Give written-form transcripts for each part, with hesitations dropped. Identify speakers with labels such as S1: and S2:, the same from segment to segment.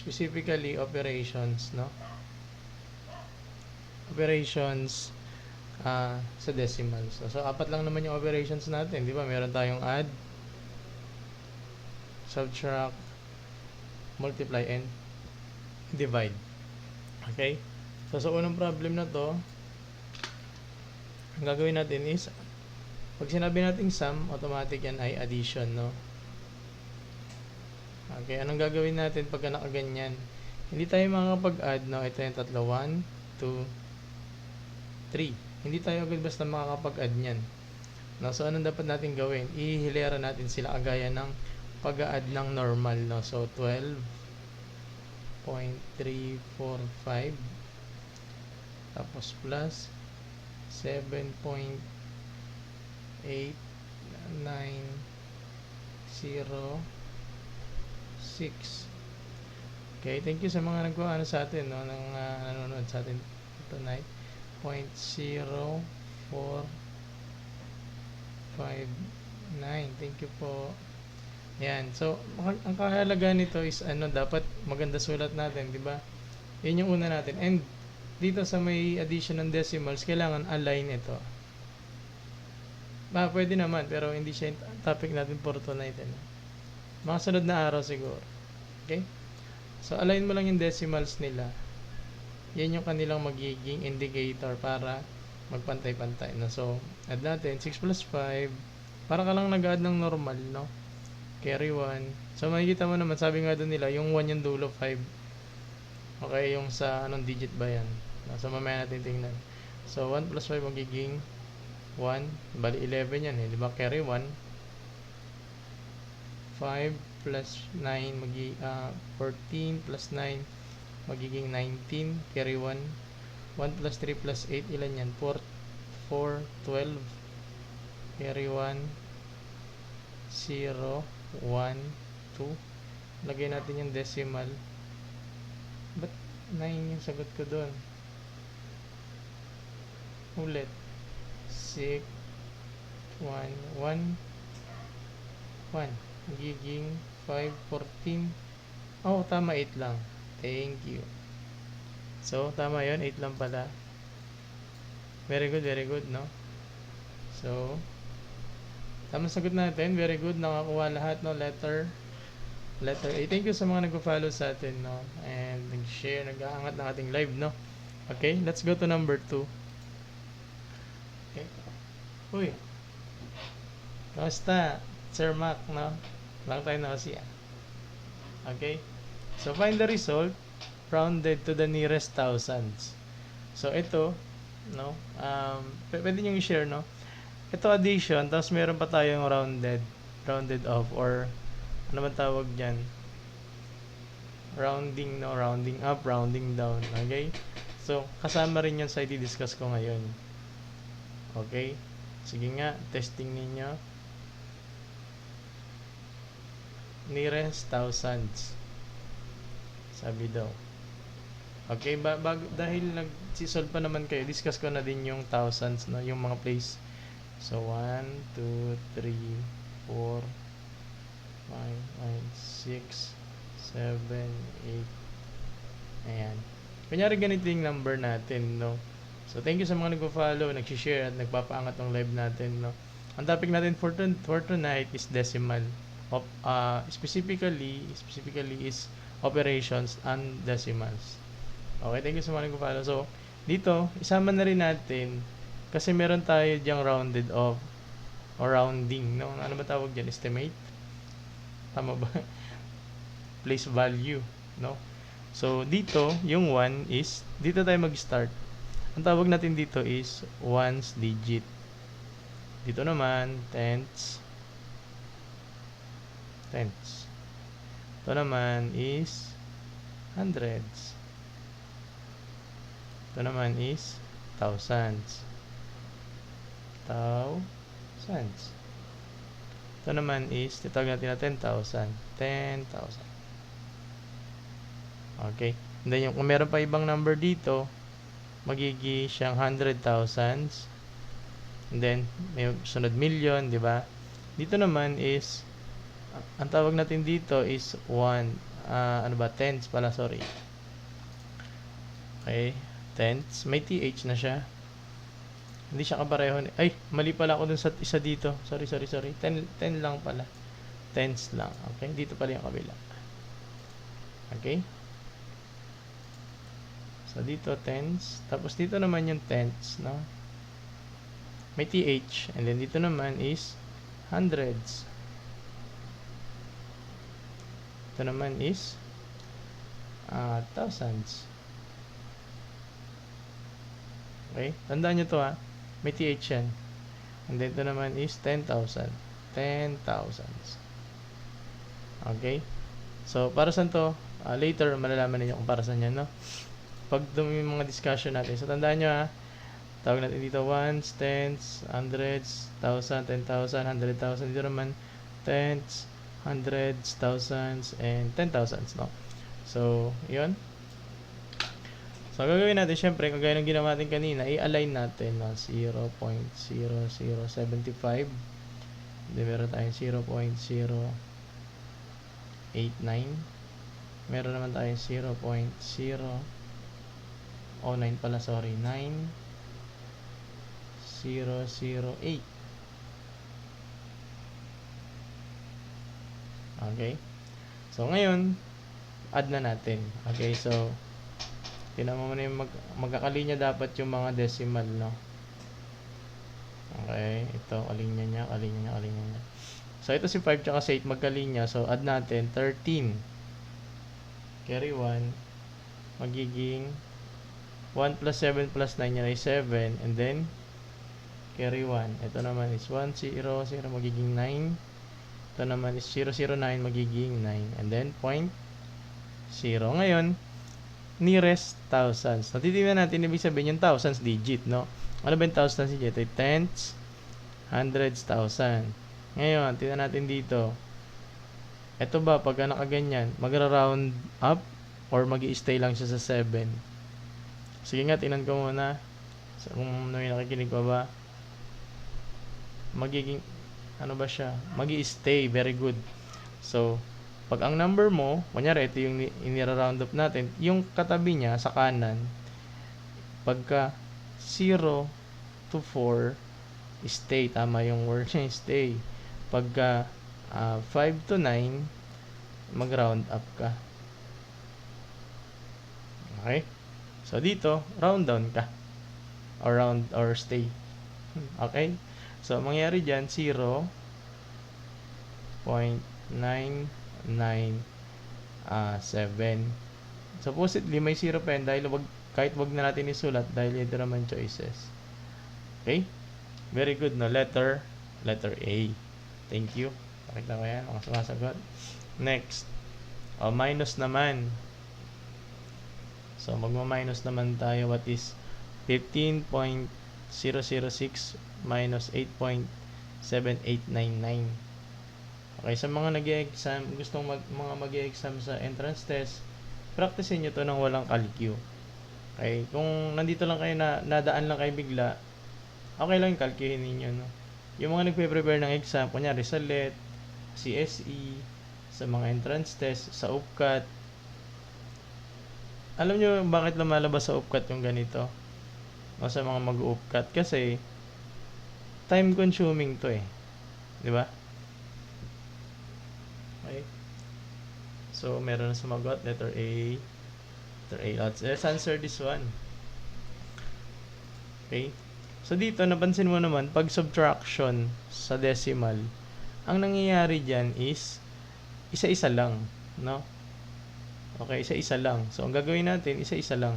S1: specifically operations, no? Operations sa decimals. So, apat lang naman yung operations natin, di ba? Meron tayong add, subtract, multiply, and divide. Okay? So, sa unang problem na to, ang gagawin natin is, pag sinabi natin sum, automatic yan ay addition, no? Okay, anong gagawin natin pagka nakaganyan? Hindi tayo makakapag-add, no? Ito yung tatlo, 1, 2, 3. Hindi tayo agad basta makakapag-add nyan. No? So, anong dapat natin gawin? Ihilera natin sila kagaya ng pag-add ng normal, no? So, 12.345 tapos plus 7.8906. Okay, thank you sa mga nagkuha sa atin, no, ng nanonood sa atin tonight. 0.0459. Thank you po. Yan. So, ang kahalaga nito is dapat maganda sulat natin, di ba? Yun yung una natin. And dito sa may addition ng decimals, kailangan align ito. Pwede naman, pero hindi siya yung topic natin for tonight. Mga sunod na araw siguro. Okay? So, align mo lang yung decimals nila. Yan yung kanilang magiging indicator para magpantay-pantay. No? So, add natin 6 plus 5. Para ka lang nag-add ng normal, no? Carry 1. So, makikita mo naman, sabi nga doon nila, yung 1 yung dulo, 5. Okay, yung sa anong digit ba yan? So, mamaya natin tingnan. So, 1 plus 5 magiging 1. Bali, 11 yan eh. Di ba? Carry 1. 5 plus 9 magiging 14 plus 9 magiging 19. Carry 1. 1 plus 3 plus 8. Ilan yan? 4, 12. Carry 1. 0, 1, 2. Lagay natin yung decimal. Ba't 9 yung sagot ko doon? Ulit. 6, 1, 1, 1. Magiging 5, 14. Oh, tama, 8 lang. Thank you. So, tama yun. 8 lang pala. Very good, no? So, tama sagot natin. Very good. Nakakuha lahat, no? Letter A. Thank you sa mga nag-follow sa atin, no? And nag-share, nag-aangat ng ating live, no? Okay, let's go to number 2. Okay. Uy. Kamusta? Sir Mac, no? Lang tayo na kasi, Okay. So, find the result rounded to the nearest thousands. So, ito, no? Pwede nyo i-share, no? Ito addition, tapos meron pa tayong rounded off, or ano man tawag dyan? Rounding, no? Rounding up, rounding down. Okay? So, kasama rin yan sa i-discuss ko ngayon. Okay? Sige nga, testing ninyo. Nearest thousands. Sabi daw. Okay, dahil nag-solve pa naman kayo, discuss ko na din yung thousands, no? Yung mga place. So, 1, 2, 3, 4, 5, 6, 7, 8. Ayan. Kunyari ganito yung number natin, no? So, thank you sa mga nagpo-follow, nag-share at nagpapaangat ng live natin, no? Ang topic natin for tonight is decimal. Specifically is operations and decimals. Okay, thank you sa mga nagpo-follow. So, dito, isama na rin natin kasi meron tayo diyang rounded off or rounding, no? Ano ba tawag dyan? Estimate? Tama ba? Place value, no? So, dito, yung 1 is, dito tayo mag-start. Ang tawag natin dito is ones digit. Dito naman, tenths. Ito naman is hundreds. Ito naman is thousands. Ito naman is, titawag natin na 10,000. 10,000. Okay. And then, kung meron pa ibang number dito, magiging siyang 100,000s. And then, may sunod million, di ba? Dito naman is, ang tawag natin dito is 1. ano ba, tenths pala, sorry. Okay, tenths. May TH na siya. Hindi siya kapareho. Ay, mali pala ako dun sa isa dito. Sorry. 10 lang pala. Tenths lang. Okay, dito pala yung kabila. Okay. So, dito tenths. Tapos dito naman yung tenths, no? May TH. And then dito naman is hundreds. Ito naman is thousands. Okay? Tandaan nyo to ha. May TH yan. And then ito naman is 10,000. 10,000s. Okay? So, para saan to? Later, malalaman ninyo kung para saan yan, no? Pag dumi yung mga discussion natin. So, tandaan nyo ha. Tawag natin dito ones, tens, hundreds, thousand, 10,000, 100,000. Dito naman tens, hundreds, thousands, and 10,000s, no? So, yun. So, gagawin natin, syempre, kagaya ng ginawa natin kanina, i-align natin, no? 0.0075. Then, meron tayong 0.089. Meron naman tayong 0.009 pala, sorry, 9,008. Okay. So, ngayon, add na natin. Okay, so, tinan mo muna yung magkakalinya dapat yung mga decimal, no? Okay, ito, kalinya niya. So, ito si 5 tsaka si 8 magkalinya. So, add natin 13. Carry 1. Magiging 1 plus 7 plus 9 yan ay 7. And then, carry 1. Ito naman is 1, 0, 0, magiging 9. Ito naman is 0, 0, 9, magiging 9. And then, 0.0. Ngayon, nearest thousands. Natitignan natin, ibig sabihin yung thousands digit, no? Ano ba yung thousands digit? Ito tenths, hundreds, thousand. Ngayon, tingnan natin dito. Ito ba, pag nakaganyan, magra-round up or mag-i-stay lang siya sa 7? Sige nga, tingnan ko muna. So, kung may nakikinig pa ba, magiging, ano ba siya? Mag-i-stay, very good. So, pag ang number mo, kunyari, ito yung inira-round up natin, yung katabi niya sa kanan, pagka 0 to 4, stay. Tama yung word niya, stay. Pagka 5 to 9, mag-round up ka. Okay? So, dito, round down ka. Or round, or stay. Okay? So, mangyari dyan, 0.997. Supposedly, may 0 pa yan dahil kahit wag na natin isulat dahil ito naman choices. Okay? Very good, no? Letter A. Thank you. Pakita ko yan, mga sumasagot. Next. Minus naman. So, magma-minus naman tayo. What is 15.006 minus 8.7899. Okay, sa mga nag-e-exam, gustong mga mag-e-exam sa entrance test, practicein nyo to nang walang calcu. Okay, kung nandito lang kayo nadaan lang kayo bigla, okay lang yung calcuhin ninyo, no? Yung mga nagpe-prepare ng exam, kunyari sa LET, CSE, sa mga entrance test, sa UPCAT, alam nyo bakit lumalabas sa UPCAT yung ganito? O sa mga mag-UPCAT? Kasi, time consuming to eh. Di ba? Okay. So, meron na sumagot. Letter A. Let's answer this one. Okay. So, dito, napansin mo naman, pag subtraction sa decimal, ang nangyayari dyan is, isa-isa lang. No? Okay, isa-isa lang. So, ang gagawin natin, isa-isa lang.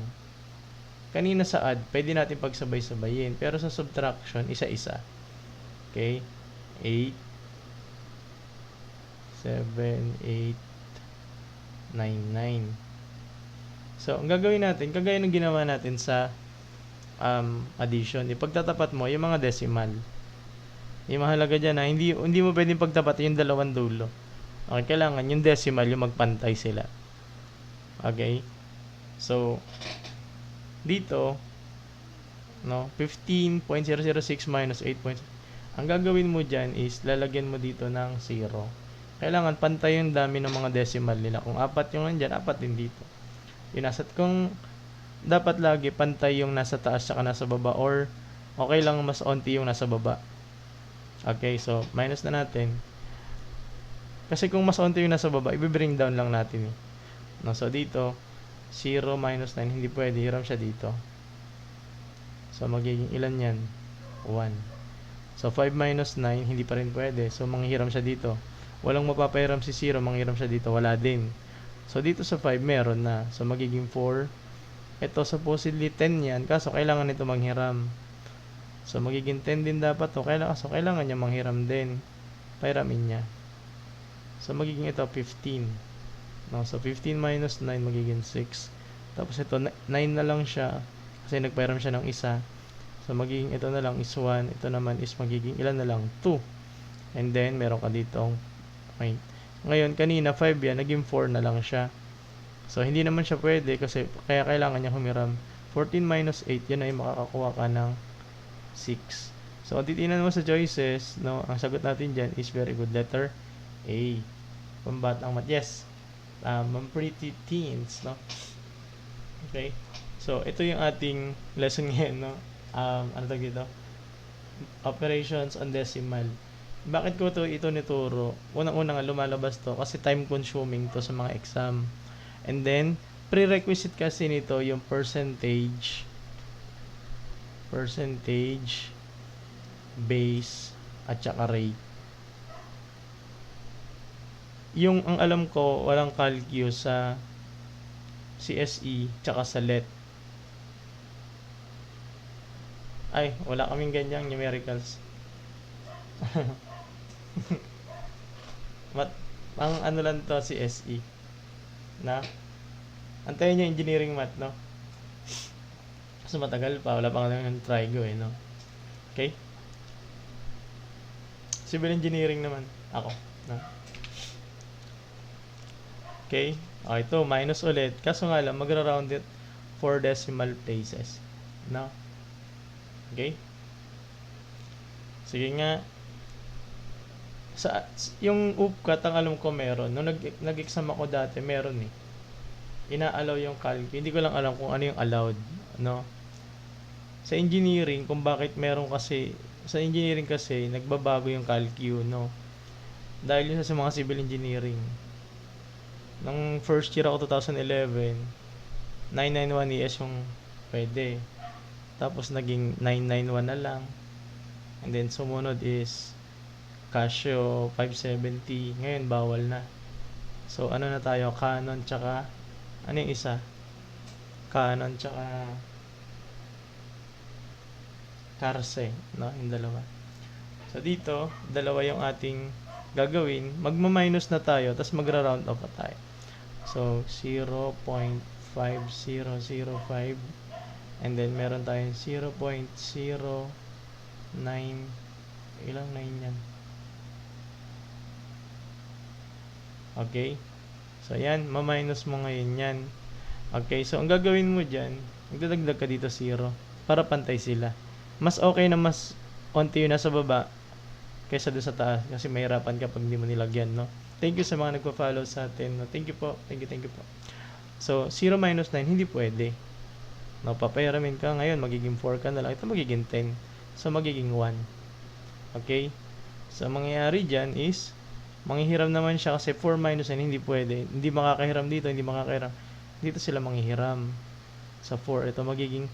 S1: Kanina sa add, pwede natin pagsabay-sabayin. Pero sa subtraction, isa-isa. Okay. 8, 7, 8, 9, 9. So, ang gagawin natin, kagaya ng ginawa natin sa addition, ipagtatapat mo yung mga decimal. Yung mahalaga dyan na hindi mo pwedeng pagtapat yung dalawang dulo. Okay, kailangan yung decimal yung magpantay sila. Okay? So, dito, no, 15.006 minus 8. Ang gagawin mo dyan is lalagyan mo dito ng 0. kailangan pantay yung dami ng mga decimal nila. Kung 4 yung nandyan, 4 din dito. Kung dapat lagi pantay yung nasa taas saka nasa baba, or okay lang mas onti yung nasa baba. Okay, so minus na natin. Kasi kung mas onti yung nasa baba, i-bring down lang natin eh. No, so dito, 0 minus 9, hindi pwede. Hiram siya dito. So magiging ilan yan? 1. So 5 minus 9, hindi pa rin pwede. So manghihiram siya dito. Walang mapapahiram si 0, manghihiram siya dito. Wala din. So dito sa 5, meron na. So magiging 4. Ito supposedly 10 yan. Kaso kailangan nito manghiram. So magiging 10 din dapat to. Kailangan niya manghiram din. Pahiramin niya. So magiging ito 15. No, so 15 minus 9 magiging 6. Tapos ito 9 na lang siya kasi nagpahiram siya ng isa. So magiging ito na lang is 1. Ito naman is magiging ilan na lang? 2. And then meron ka ditong point. Ngayon kanina 5 yan, naging 4 na lang siya. So hindi naman siya pwede kasi kaya kailangan niya humiram. 14 minus 8, yan ay makakakuha ka ng 6. So kung titingnan mo sa choices, no, ang sagot natin dyan is very good, letter A. Pambatang math. Yes. Pretty teens, no? Okay. So, ito yung ating lesson ngayon, no? Ano tawag dito? Operations on decimal. Bakit ko ito nituro? Unang-una nga lumalabas to kasi time consuming to sa mga exam. And then, prerequisite kasi nito yung percentage, base, at saka rate. Yung ang alam ko, walang calcu sa CSE tsaka sa LET. Ay, wala kaming ganyang numericals. Ang ano lang to CSE. Na? Antayin nyo engineering math, no? Kasi matagal pa, wala pa kami ng trigo eh, no? Okay? Civil engineering naman. Ako, no? Okay? Ito, minus ulit. Kaso nga lang, magra-round it 4 decimal places. No? Okay? Sige nga. Yung UPCAT, ang alam ko meron. Nung nag-exam ako dati, meron eh. Ina-allow yung calc. Hindi ko lang alam kung ano yung allowed. No? Sa engineering, kung bakit meron kasi, sa engineering kasi, nagbabago yung calcu, no? Dahil yun sa mga civil engineering. Nung first year ako 2011, 991 ES yung pwede. Tapos naging 991 na lang. And then sumunod is Casio 570. Ngayon bawal na. So ano na tayo? Canon tsaka ano yung isa? Canon tsaka Carse, no? Yung dalawa. So dito, dalawa yung ating gagawin. Magma-minus na tayo, tapos magra-round off pa tayo. So 0.5005 and then meron tayong 0.09. Ilang 9 yan? Okay? So yan, ma-minus mo ngayon yan. Okay, so ang gagawin mo dyan, magdadagdag ka dito 0 para pantay sila. Mas okay na mas onti yun nasa baba kaysa doon sa taas kasi mahirapan ka pag hindi mo nilagyan, no? Thank you sa mga nagpa-follow sa atin. No? Thank you po. Thank you po. So, 0 minus 9, hindi pwede. No, papahiramin ka. Ngayon, magiging 4 ka na lang. Ito magiging 10. So, magiging 1. Okay? So, mangyayari dyan is, manghihiram naman siya kasi 4 minus 9, hindi pwede. Hindi makakahiram dito, hindi makakahiram. Dito sila manghihiram. Sa 4, ito magiging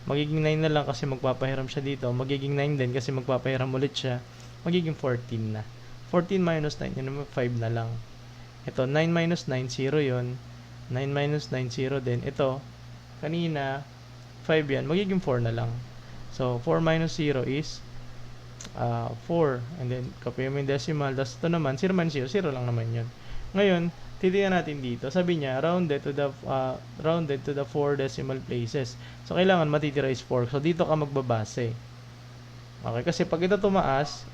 S1: 9 na lang kasi magpapahiram siya dito. Magiging 9 din kasi magpapahiram ulit siya. Magiging 14 na. 14 minus 9, yun naman 5 na lang. Ito, 9 minus 9, 0 yun. 9 minus 9, 0 din. Ito, kanina, 5 yan. Magiging 4 na lang. So, 4 minus 0 is 4. And then, copy mo yung decimal. Tapos ito naman, 0 minus 0, 0 lang naman yun. Ngayon, titignan natin dito. Sabi niya, rounded to the 4 decimal places. So, kailangan matitira is 4. So, dito ka magbabase. Okay, kasi pag ito tumaas,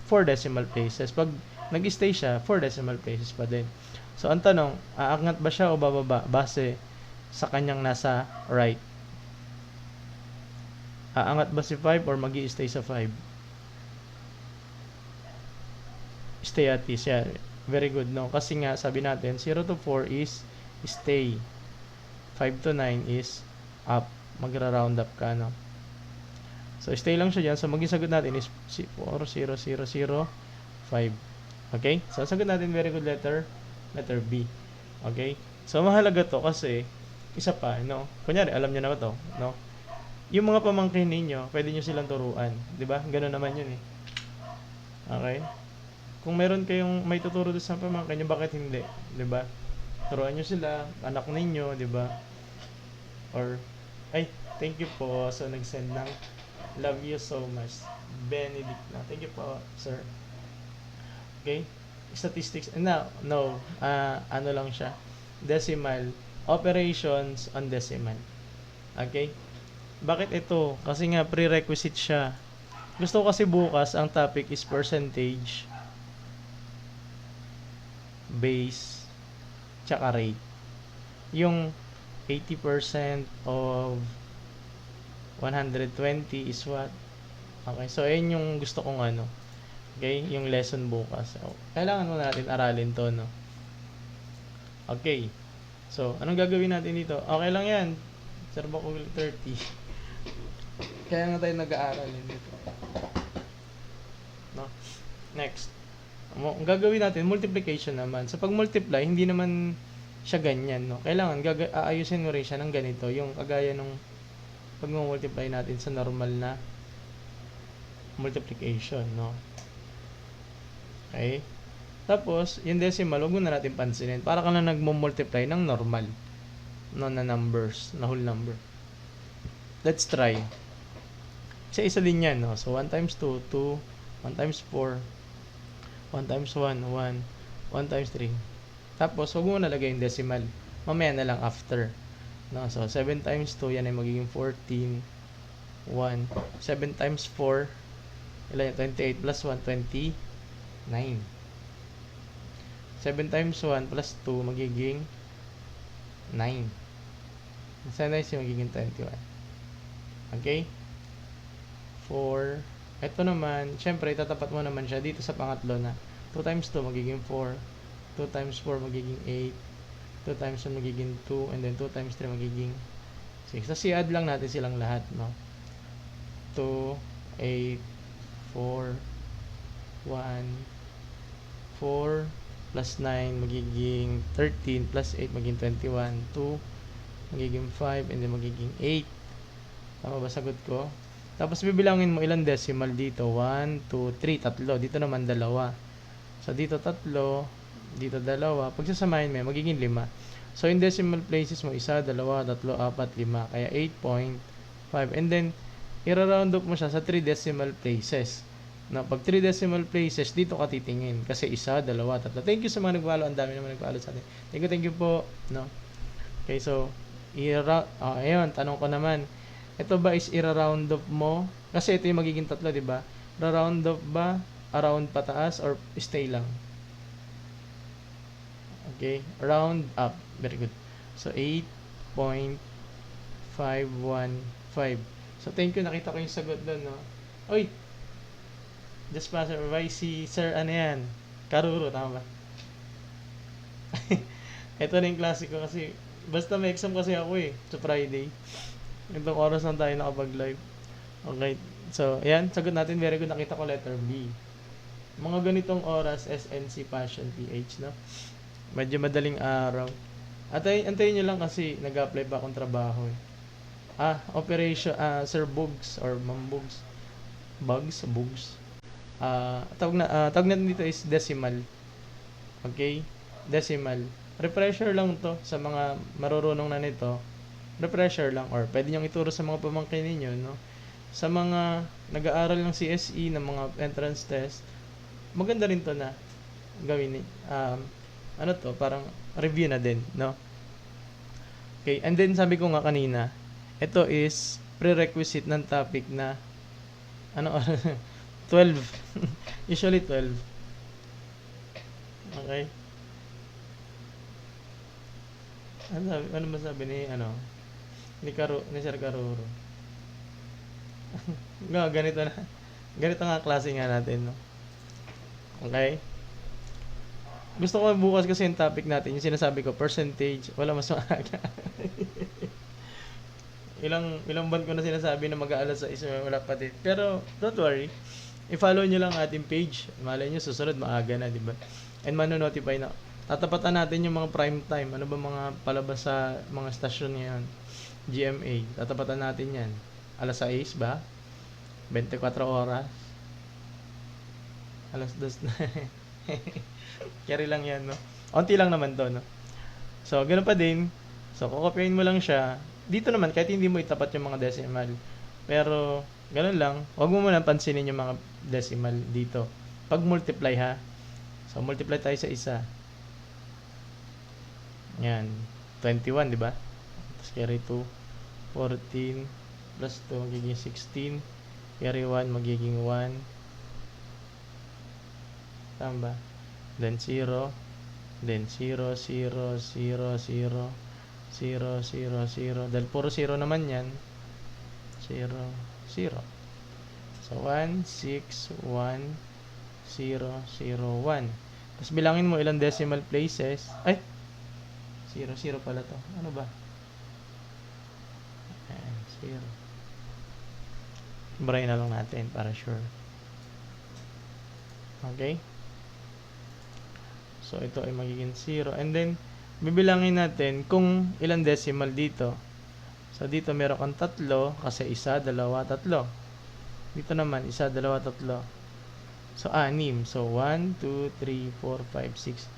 S1: 4 decimal places. Pag nag-stay siya, 4 decimal places pa din. So, ang tanong, aangat ba siya o bababa? Base sa kanyang nasa right. Aangat ba si 5 or magi-stay sa 5? Stay at least. Yeah. Very good, no? Kasi nga, sabi natin, 0 to 4 is stay. 5 to 9 is up. Magra-round up ka, no? So, stay lang siya dyan. So, maging sagot natin is 4, 0, 0, 0, 5. Okay? So, ang sagot natin, very good letter B. Okay? So, mahalaga to kasi, isa pa, no? Kunyari, alam nyo na ba to, no? Yung mga pamangkin ninyo, pwede nyo silang turuan. Diba? Ganun naman yun eh. Okay? Kung meron kayong may tuturo doon sa pamangkin nyo, bakit hindi? Diba? Turuan nyo sila, anak ninyo, diba? Or, ay, thank you po. So, nag-send ng love you so much. Benedict na. Thank you po, sir. Okay? Statistics. No. Ano lang siya. Decimal. Operations on decimal. Okay? Bakit ito? Kasi nga, prerequisite siya. Gusto ko kasi bukas, ang topic is percentage, base, tsaka rate. Yung 80% of 120 is what? Okay, so ayun yung gusto kong ano. Okay, yung lesson bukas. So, kailangan mo natin aralin to, no? Okay. So, anong gagawin natin dito? Okay lang yan. Sir Bakul 30. Kaya nga tayo nag-aaral dito. No? Next. Ang gagawin natin, multiplication naman. So, pag multiply, hindi naman siya ganyan, no? Kailangan, aayusin mo rin siya ng ganito. Yung kagaya nung pag multiply natin sa normal na multiplication, no? Okay? Tapos, yung decimal, huwag mo na natin pansinin. Para ka lang nagmo-multiply ng normal, no, na numbers, na whole number. Let's try. Isa-isa din yan, no? So, 1 times 2, 2. 1 times 4. 1 times 1, 1. 1 times 3. Tapos, huwag mo nalagay yung decimal. Mamaya na lang after. No? So, 7 times 2, yan ay magiging 14. 1. 7 times 4, ilan yung 28 plus 1, 29. 7 times 1 plus 2, magiging 9. 7 times 2, magiging 21. Okay? 4. Ito naman, syempre, tatapat mo naman siya dito sa pangatlo na 2 times 2, magiging 4. 2 times 4, magiging 8. 2 times 1, magiging 2. And then 2 times 3, magiging 6. So, i-add lang natin silang lahat, no? 2, 8, 4, 1, 4, plus 9, magiging 13, plus 8, magiging 21, 2, magiging 5, and then magiging 8. Tama ba sagot ko? Tapos bibilangin mo ilang decimal dito. 1, 2, 3, tatlo. Dito naman dalawa. So, dito tatlo, dito dalawa. Pag sasamahin mo, magiging 5. So, in decimal places mo, 1, 2, 3, 4, 5. Kaya 8.5. And then, i-round up mo siya sa 3 decimal places. Na pag 3 decimal places, dito ka titingin. Kasi 1, 2, 3. Thank you sa mga nagpalo. Ang dami naman nagpalo sa atin. Thank you po. No? Okay, so, ayun, tanong ko naman. Ito ba is i-round up mo? Kasi ito yung magiging tatlo, di ba? Round up ba? Around pataas or stay lang? Okay, round up. Very good. So, 8.515. So, thank you. Nakita ko yung sagot doon, no? Oy! Just pass or by si Sir, ano yan? Karuro, tama ba? Ito na yung klase ko kasi, basta may exam kasi ako eh, sa Friday. Itong oras lang tayo nakapag-live. Okay. So, ayan. Sagot natin. Very good. Nakita ko letter B. Mga ganitong oras, SNC Passion PH, no? Medyo madaling araw. Antayin nyo lang kasi nag-apply pa akong trabaho eh. Operation, Sir Bugs or Ma'am Bugs. Bugs. Tawag natin dito is decimal. Okay? Decimal. Refresher lang to sa mga marurunong na nito. Refresher lang or pwede nyo ituro sa mga pamangkin ninyo, no? Sa mga nag-aaral ng CSE, ng mga entrance test, maganda rin to na gawin. Ano to, parang review na din, no? Okay, and then sabi ko nga kanina, ito is prerequisite ng topic na 12. Usually 12. Okay? Ano ba sabi ni ni Sir Karuro? Ganito nga klase nga natin, no? Okay? Gusto ko bukas kasi yung topic natin, yung sinasabi ko, percentage, wala mas maaga. ilang buwan ko na sinasabi na mag-aalas sa isa, wala pa din. Pero, don't worry. I-follow nyo lang ating page. Malay nyo, susunod, maaga na, di ba? And mano-notify na. Tatapatan natin yung mga prime time. Ano ba mga palabas sa mga stasyon ngayon? GMA. Tatapatan natin yan. Alas 6 ba? 24 oras. Alas 2 na. Carry lang yan, no? Onti lang naman to, no? So, ganoon pa din. So, kukopyahin mo lang siya. Dito naman, kahit hindi mo itapat yung mga decimal. Pero, ganoon lang. Huwag mo muna pansinin yung mga decimal dito. Pag multiply, ha? So, multiply tayo sa isa. Yan. 21, di ba? Tapos carry 2. 14 plus 2 magiging 16. Carry 1 magiging 1. Tama ba? Then 0. Then 0, 0, 0, 0, 0, 0, 0. Dahil puro 0 naman yan. 0, 0. So 1, 6, 1, 0, 0, 1. Tapos bilangin mo ilang decimal places. Ay! 0, 0 pala to. Ano ba? 0. Brain na lang natin para sure. Okay? So, ito ay magiging 0. And then, bibilangin natin kung ilang decimal dito. So, dito meron kang 3 kasi 1, 2, 3. Dito naman, 1, 2, 3. So, 6. So, 1, 2, 3, 4, 5, 6.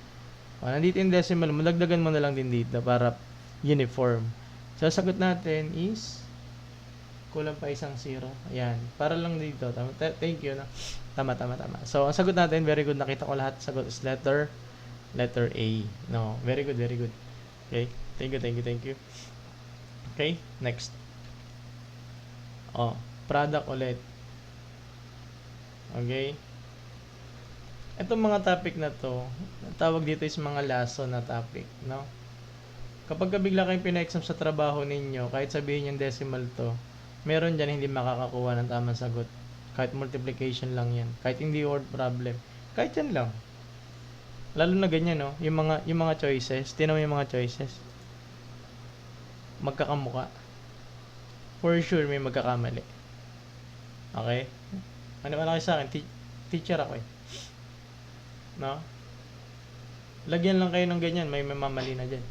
S1: Nandito yung decimal mo. Dagdagan mo na lang din dito para uniform. So, sagot natin is kulang pa isang 0. Ayan. Para lang dito. Tama. Thank you. No? Tama. So, ang sagot natin, very good. Nakita ko lahat. Sagot is letter A. No. Very good. Okay. Thank you. Okay. Next. Product ulit. Okay. Itong mga topic na to, tawag dito is mga lesson na topic. No? Kapag bigla kayong pina-exam sa trabaho ninyo, kahit sabihin yung decimal to, meron dyan hindi makakakuha ng tamang sagot. Kahit multiplication lang yan. Kahit hindi word problem. Kahit yan lang. Lalo na ganyan, no? Yung mga choices. Tingnan mo yung mga choices. Magkakamuka. For sure, may magkakamali. Okay? Ano kayo sa akin? Teacher ako eh. No? Lagyan lang kayo ng ganyan. May mamali na dyan.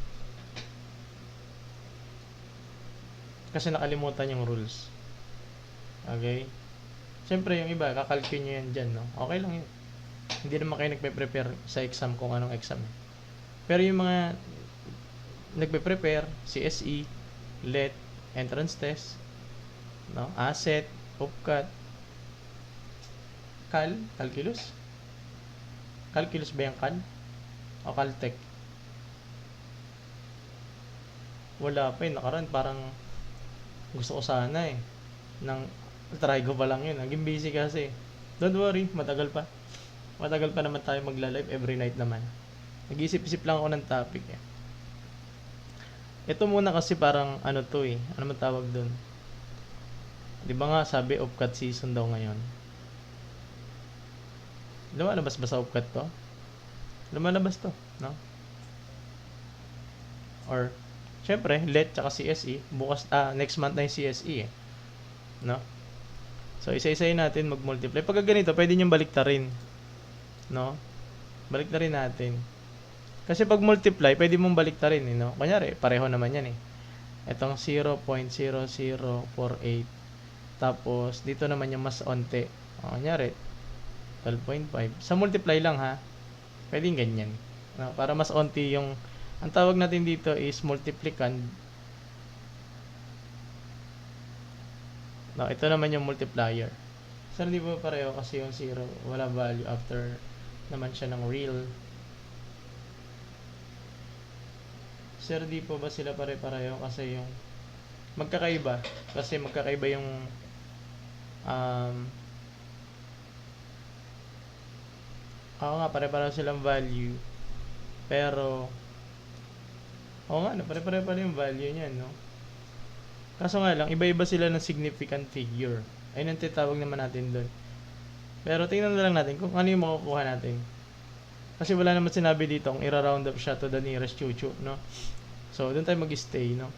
S1: Kasi nakalimutan yung rules. Okay? Siyempre, yung iba, kakalkin nyo yan dyan, no? Okay lang yun. Hindi naman kayo nagpe-prepare sa exam kung anong exam. Pero yung mga nagpe-prepare, CSE, LET, entrance test, no? Asset, UPCAT, calculus? Calculus ba yung cal? O caltech? Wala pa yun. Nakaraan, parang gusto ko sana eh. Try ko pa lang yun. Naging busy kasi. Don't worry, matagal pa. Matagal pa naman tayo magla-live every night naman. Nag-isip-isip lang ako ng topic eh. Ito muna kasi parang ano to eh. Ano man tawag dun? Di ba nga sabi UPCAT season daw ngayon? Lumalabas ba sa UPCAT to? Lumalabas to, no? Or, syempre, LET tsaka CSE. Next month na yung CSE eh. No? So, isa-isayin natin mag-multiply. Pag ganito, pwede niyong baliktarin. No? Baliktarin natin. Kasi pag multiply, pwede mong baliktarin, eh, no? Kunyari, pareho naman yan eh. Itong 0.0048. Tapos, dito naman yung mas onte. Kunyari, 12.5. Sa multiply lang ha. Pwede ganyan. No? Para mas onti yung... Ang tawag natin dito is multiplicand. No, ito naman yung multiplier. Sir, di ba pareho kasi yung 0 wala value after naman siya ng real. Sir, di po ba sila pare-pareho kasi yung magkakaiba? Kasi magkakaiba yung oo nga, pare-pareho silang value. Pero oo nga, pare-pareho pala yung value niyan, no? Kaso nga lang, iba-iba sila ng significant figure. Ayun ang titawag naman natin doon. Pero tingnan na lang natin kung ano yung makukuha natin. Kasi wala naman sinabi dito kung ira-round up siya to the nearest chuchu, no? So, doon tayo mag-stay, no?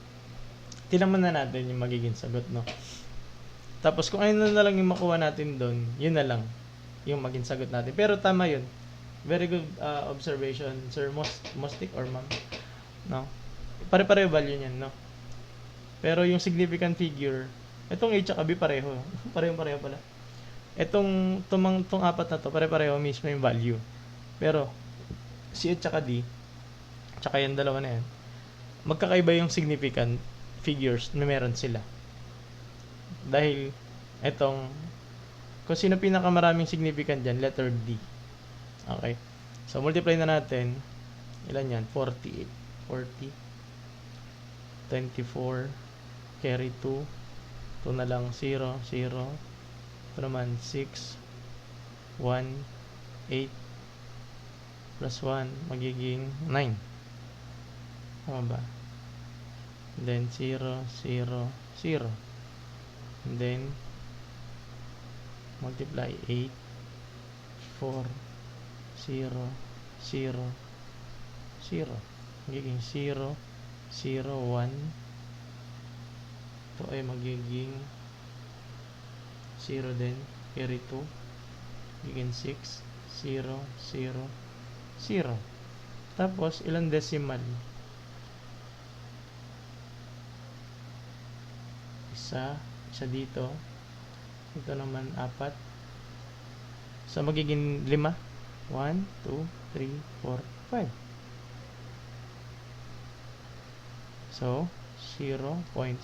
S1: Tinaman na natin yung magiging sagot, no? Tapos, kung ano na lang yung makuha natin doon, yun na lang yung maging sagot natin. Pero tama yun. Very good observation, Sir Mostik or Ma'am. No? Pare-pareho value niyan, no? Pero yung significant figure, itong A at B pareho. Pareho-pareho pala. Itong apat na to, pare-pareho mismo yung value. Pero, C at D, tsaka yung dalawa na yan, magkakaiba yung significant figures na meron sila. Dahil, kung sino pinakamaraming significant dyan, letter D. Okay. So, multiply na natin. Ilan yan? 48. 40. 24. Carry 2. 2 na lang. 0. 0. Ito naman, 6. 1. 8. Plus 1. Magiging 9. Tama ba? Then, 0. 0. 0. And then, multiply 8. 4. 0, 0, 0. Magiging 0, 0, 1. Ito ay magiging 0 din. Carry 2. Magiging 6, 0, 0, 0. Tapos, ilang decimal? Isa dito. Ito naman 4. So, magiging 5. 1, 2, 3, 4, 5. So, 0.06.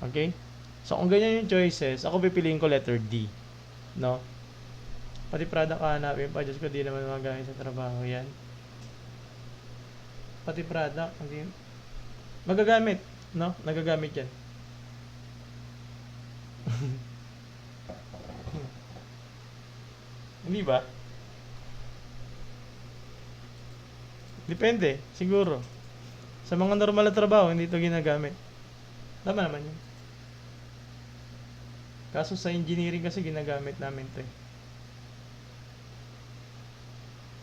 S1: Okay? So, kung ganyan yung choices, ako pipiliin ko letter D. No? Pati product hanapin pa. Diyos ko, di naman magagamit sa trabaho yan. Pati product, hindi. Magagamit. No? Nagagamit yan. Hindi ba? Depende, siguro. Sa mga normal na trabaho, hindi ito ginagamit. Tama naman yun. Kaso sa engineering kasi ginagamit namin ito eh.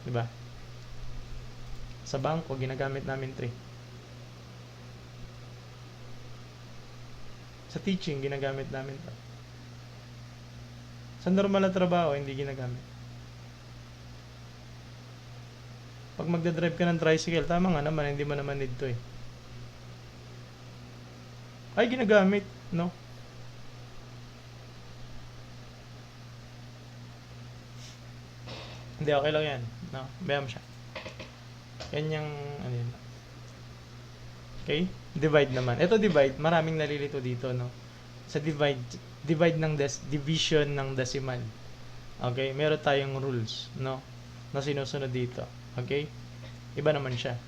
S1: Diba? Sa bangko, ginagamit namin ito eh. Sa teaching, ginagamit namin ito. Sa normal na trabaho, hindi ginagamit. Pag magdadrive ka ng tricycle, tama nga naman, hindi mo naman need to eh. Ay, ginagamit, no? Hindi, okay lang yan. No? Bayam siya. Kanyang, ano yun. Okay? Divide naman. Ito divide, maraming nalilito dito, no? Sa divide ng division ng decimal. Okay? Meron tayong rules, no? Na sinusunod dito. Okay? Iba naman siya.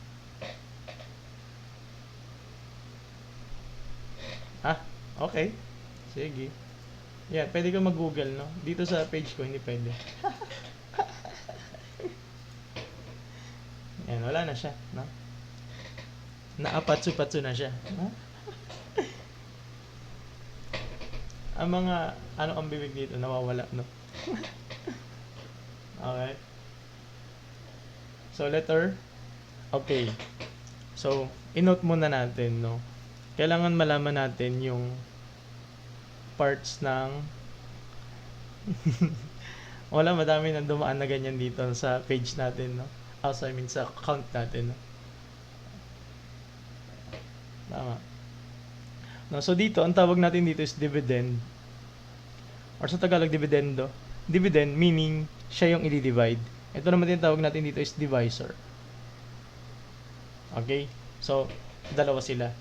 S1: Okay. Sige. Yan, pwede ka mag-google, no? Dito sa page ko, hindi pwede. Yan, wala na siya, no? Naapatsu-patsu na siya. No? Ang mga, ang bibig dito, nawawala, no? Okay. So, letter. Okay. So, inote muna natin, no? Kailangan malaman natin yung parts ng wala, madami nang dumaan na ganyan dito sa page natin, no? Also, I mean, sa account natin, no? Tama. No, so, dito, ang tawag natin dito is dividend. Or sa Tagalog, dividendo. Dividend, meaning, siya yung i-divide. Ito naman din tawag natin dito is divisor. Okay? So, dalawa sila.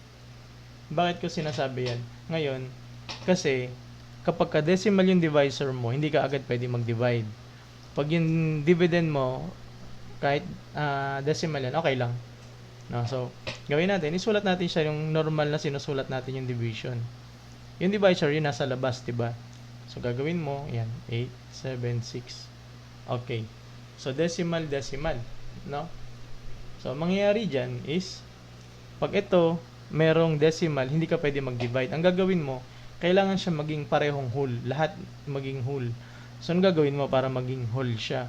S1: Bakit ko sinasabi yan? Ngayon, kasi, kapag ka-decimal yung divisor mo, hindi ka agad pwede mag-divide. Pag yung dividend mo, kahit decimal yan, okay lang. No? So, gawin natin, isulat natin siya yung normal na sinusulat natin yung division. Yung divisor, yun nasa labas, diba? So, gagawin mo, yan, 8, 7, 6. Okay. So, decimal, no? So, mangyayari dyan is, pag ito, merong decimal, hindi ka pwede mag-divide. Ang gagawin mo, kailangan siya maging parehong whole. Lahat maging whole. So, ang gagawin mo para maging whole siya?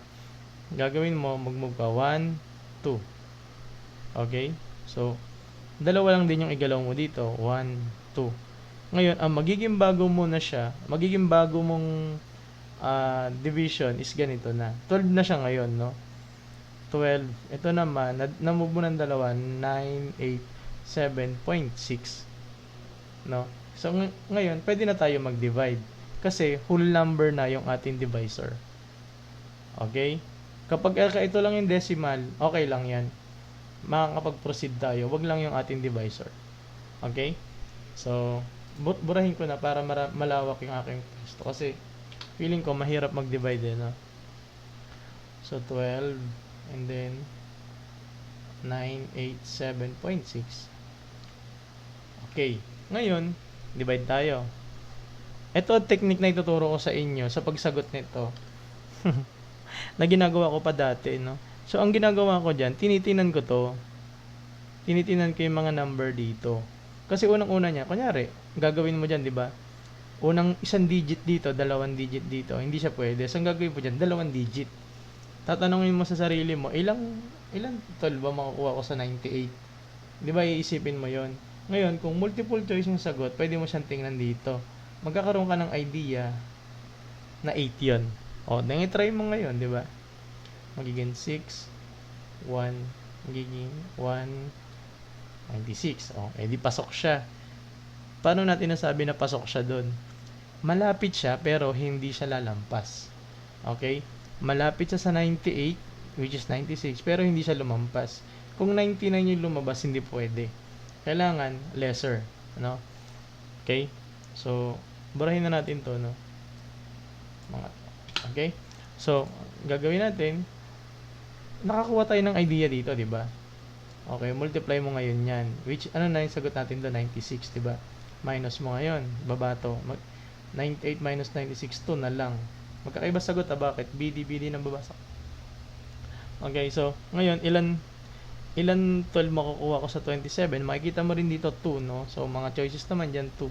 S1: Gagawin mo, mag-move ka 1, 2. Okay? So, dalawa lang din yung igalaw mo dito. 1, 2. Ngayon, ang magiging bago mo na siya, magiging bago mong division is ganito na. 12 na siya ngayon, no? 12. Ito naman, na-move mo ng dalawa, 9, 8, 7.6. No? So, ngayon, pwede na tayo mag-divide. Kasi, whole number na yung ating divisor. Okay? Kapag ito lang yung decimal, okay lang yan. Makakapag-proceed tayo. Wag lang yung ating divisor. Okay? So, burahin ko na para malawak yung aking testo. Kasi, feeling ko mahirap mag-divide no? So, 12 and then 987.6. Okay. Ngayon, divide tayo. Ito technique na ituturo ko sa inyo sa pagsagot nito. Na ginagawa ko pa dati, no? So, ang ginagawa ko dyan, tinitinan ko to. Tinitinan ko yung mga number dito. Kasi unang-una niya, kunyari, gagawin mo dyan, di ba? Unang isang digit dito, dalawang digit dito. Hindi siya pwede. So, ang gagawin mo dyan, dalawang digit. Tatanungin mo sa sarili mo, ilang 12 ba makukuha ko sa 98? Di ba, iisipin mo yon. Ngayon, kung multiple choice yung sagot, pwede mo siyang tingnan dito. Magkakaroon ka ng idea na 8 yun. O, try mo ngayon, di ba? Magiging 6, 1, magiging 1, 96. O, edi pasok siya. Paano natin nasabi na pasok siya doon? Malapit siya, pero hindi siya lalampas. Okay? Malapit siya sa 98, which is 96, pero hindi siya lumampas. Kung 99 yung lumabas, hindi pwede. Kailangan lesser, no? Okay? So, burahin na natin 'to, no? Okay? So, gagawin natin, nakakuha tayo ng idea dito, 'di ba? Okay, multiply mo ngayon 'yan. Which ano na yung sagot natin doon, 96, 'di ba? Minus mo ngayon, baba to. 98 minus 96, 2 na lang. Magkakaiba sagot, bakit? BD nang babasa. Okay, so, ngayon, ilan 12 makukuha ko sa 27? Makikita mo rin dito 2, no? So, mga choices naman dyan 2.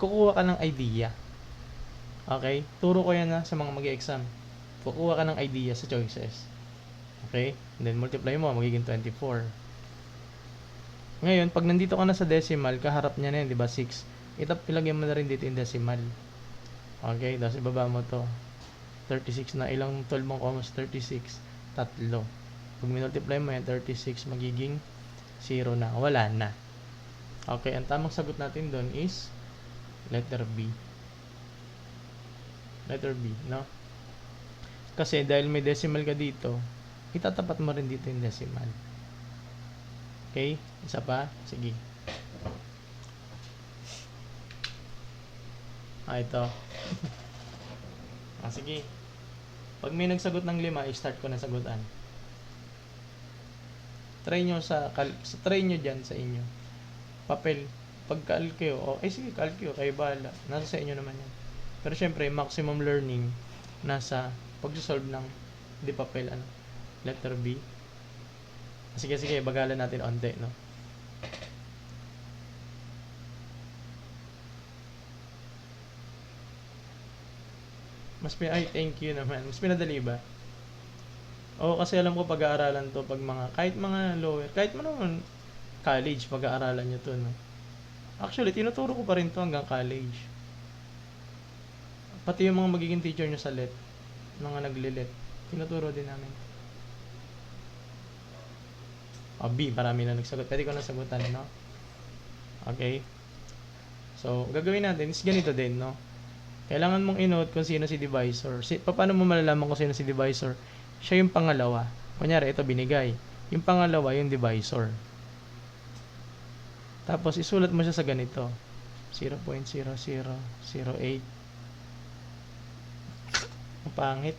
S1: Kukuha ka ng idea. Okay? Turo ko yan sa mga mag-exam. Kukuha ka ng idea sa choices. Okay? And then, multiply mo, magiging 24. Ngayon, pag nandito ka na sa decimal, kaharap niya na yan, di ba? 6. Ilagay mo na rin dito yung decimal. Okay? Tapos, ibaba mo to. 36 na. Ilang 12 mong commas? 36. 3. Pag minultiply mo yan, 36, magiging 0 na. Wala na. Okay, ang tamang sagot natin doon is letter B. Letter B, no? Kasi dahil may decimal ka dito, itatapat mo rin dito yung decimal. Okay? Isa pa? Sige. Ito. Sige. Pag may nagsagot ng 5, i-start ko na sagutan. Try nyo try nyo dyan sa inyo. Papel. Pagka-alkyo, sige, kalkyo, kayo bahala. Nasa sa inyo naman yan. Pero syempre, maximum learning nasa pag-solve ng di papel, letter B. Sige, bagalan natin onte, no? Thank you naman. Mas pinadali ba? Oo, kasi alam ko pag-aaralan to pag kahit mga lower, kahit naman college, pag-aaralan nyo to, no? Actually, tinuturo ko pa rin to hanggang college. Pati yung mga magiging teacher nyo sa LET, mga nagli-LET, tinuturo din namin. B, marami na nagsagot. Pwede ko na sagutan, no? Okay. So, gagawin natin is ganito din, no? Kailangan mong i-note kung sino si divisor. Paano mo malalaman kung sino si divisor? Siya yung pangalawa. Kunyari, ito binigay. Yung pangalawa, yung divisor. Tapos, isulat mo siya sa ganito. 0.0008. Ang pangit.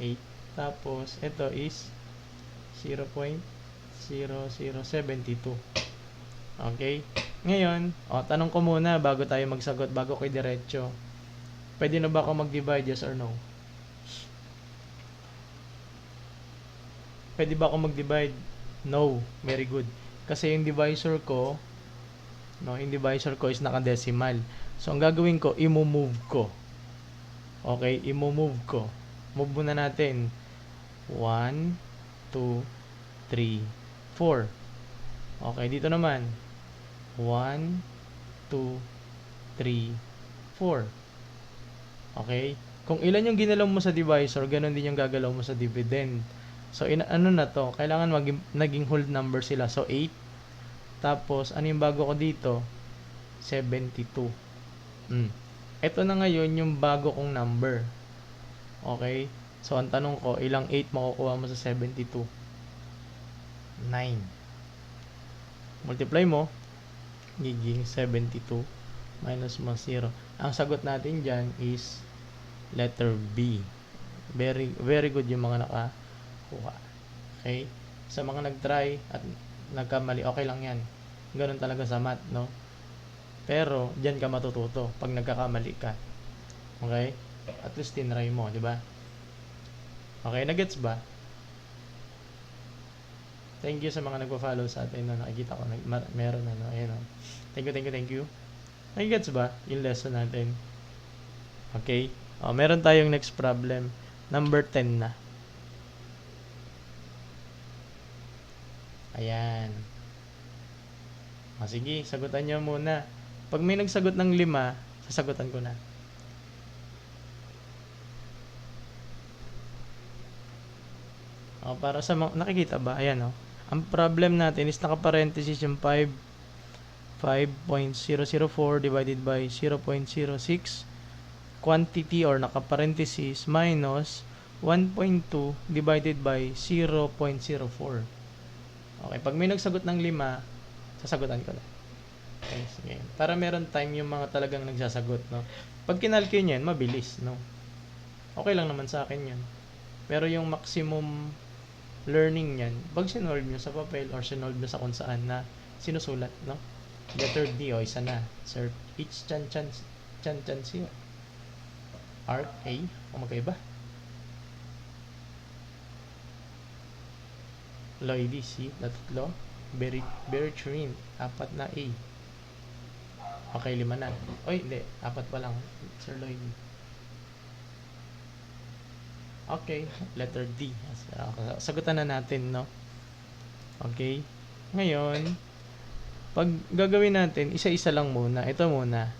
S1: 8. Tapos, ito is 0.0072. Okay? Ngayon, tanong ko muna bago tayo magsagot, bago ko diretso. Pwede na ba ako mag-divide, yes or no? Pwede ba ako mag-divide? No. Very good. Kasi yung divisor ko, no, yung divisor ko is naka-decimal. So, ang gagawin ko, i-move ko. Okay, i-move ko. Move muna natin. 1, 2, 3, 4. Okay, dito naman. 1, 2, 3, 4. Okay? Kung ilan yung ginalaw mo sa divisor, ganun din yung gagalaw mo sa dividend. So, ano na to? Kailangan naging whole number sila. So, 8. Tapos, ano yung bago ko dito? 72. Ito na ngayon yung bago kong number. Okay? So, ang tanong ko, ilang 8 makukuha mo sa 72? 9. Multiply mo, giging 72 minus mo 0. Ang sagot natin dyan is letter B. Very, very good yung mga nakakuha. Okay? Sa mga nag-try at nagkamali, okay lang yan. Ganun talaga sa math, no? Pero, dyan ka matututo pag nagkakamali ka. Okay? At least tinry mo, di ba? Okay, nagets ba? Thank you sa mga nagpa-follow sa atin na nakikita ko. Meron ano, ayun o. Thank you. Nagets ba yung lesson natin? Okay? Meron tayong next problem. Number 10 na. Ayan. Sige, sagutan nyo muna. Pag may nagsagot ng 5, sasagutan ko na. Para sa mga, nakikita ba? Ayan o. Ang problem natin is naka-parenthesis yung 5.004 divided by 0.06 quantity or naka-parenthesis minus 1.2 divided by 0.04. Okay, pag may nagsagot ng 5, sasagutan ko na. Okay, sige. Para meron time yung mga talagang nagsasagot, no? Pag kinalculate nyo yan, mabilis, no? Okay lang naman sa akin yan. Pero yung maximum learning yan, pag sinolve nyo sa papel or sinolve nyo sa kung saan na sinusulat, no? Letter D, isa na. Sir, each chan siya. Arc A, magkaiba. Lloyd C, tatlo. Bertrand, 4 na A. Okay, 5 na. Oy, hindi. 4 pa lang. Sir Lloyd. Okay, letter D. Sagutan na natin, no? Okay. Ngayon, pag gagawin natin, isa-isa lang muna. Ito muna.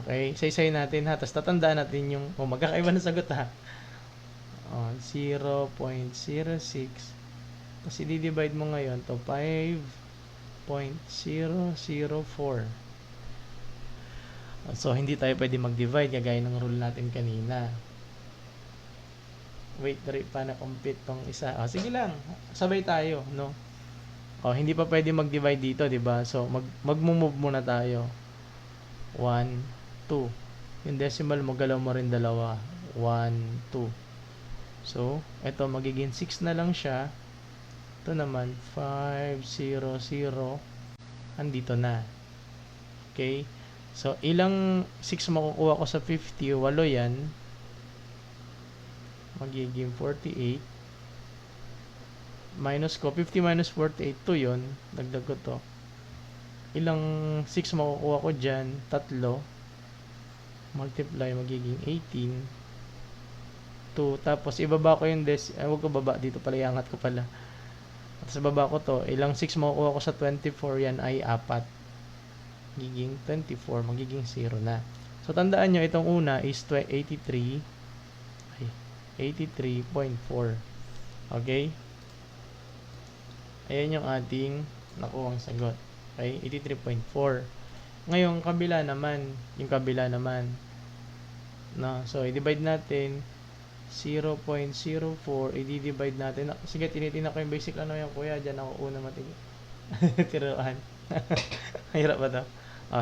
S1: Okay, isa-isayin natin ha. Tapos tatandaan natin yung, magkakaiba na sagot ha. 0.06. Tapos i-divide mo ngayon to 5.004. So, hindi tayo pwede mag-divide kagaya ng rule natin kanina. Wait, pa na-complete tong isa. Sige lang, sabay tayo, no? Hindi pa pwede mag-divide dito, di ba? So, mag-move muna tayo. 1, 2. Yung decimal mo, galaw mo rin dalawa. 1, 2. So, ito, magiging 6 na lang siya. Ito naman, 5, 0, 0. Andito na. Okay? So, ilang 6 makukuha ko sa 50? 8 yan. Magiging 48 minus ko 50 minus 48 to yun, dagdag ko to. Ilang 6 makukuha ko dyan? 3 multiply, magiging 18 2, tapos ibaba ko yung huwag ko baba, dito pala iangat ko pala. Tapos ibaba ko to, ilang 6 makukuha ko sa 24, yan ay 4, magiging 24, magiging 0 na. So tandaan nyo, itong una is 83.4. Okay? Ayan yung ating nakuhang sagot. Okay? 83.4. Ngayon, kabila naman. Yung kabila naman. No? So, i-divide natin 0.04. I-divide natin. Sige, tinitingnan ko yung basic ano yung kuya. Diyan ako una matigil. Tiruan. Hirap ba ito?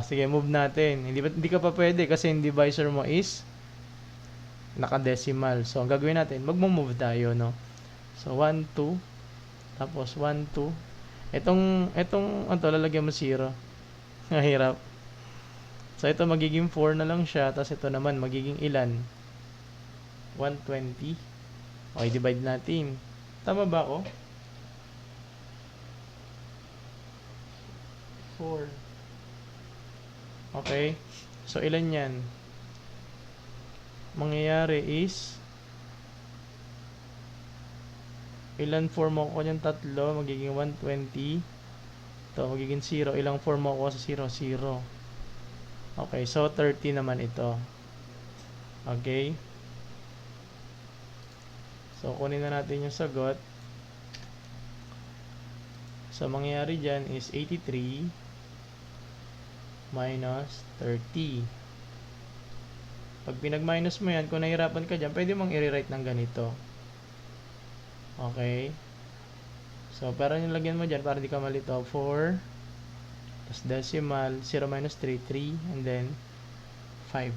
S1: Sige, move natin. Hindi ka pa pwede kasi yung divisor mo is naka-decimal. So, ang gagawin natin, mag-move tayo, no? So, 1, 2. Tapos, 1, 2. Itong, lalagyan mo 0. Mahirap. So, ito magiging 4 na lang siya. Tapos, ito naman, magiging ilan? 120. Okay, divide natin. Tama ba ako? 4. Okay? So, ilan yan? Mangyayari is, ilan 4 mo ko yung tatlo, magiging 120. Ito, magiging 0. Ilang 4 mo ko sa 0? 0. Okay, so 30 naman ito. Okay? So, kunin na natin yung sagot. So, mangyayari dyan is 83 minus 30. Pag pinag-minus mo yan, kung nahirapan ka dyan, pwede mong i-rewrite ng ganito. Okay? So, para yung lagyan mo dyan, para di ka malito, 4, plus decimal, 0 minus 3, 3, and then 5.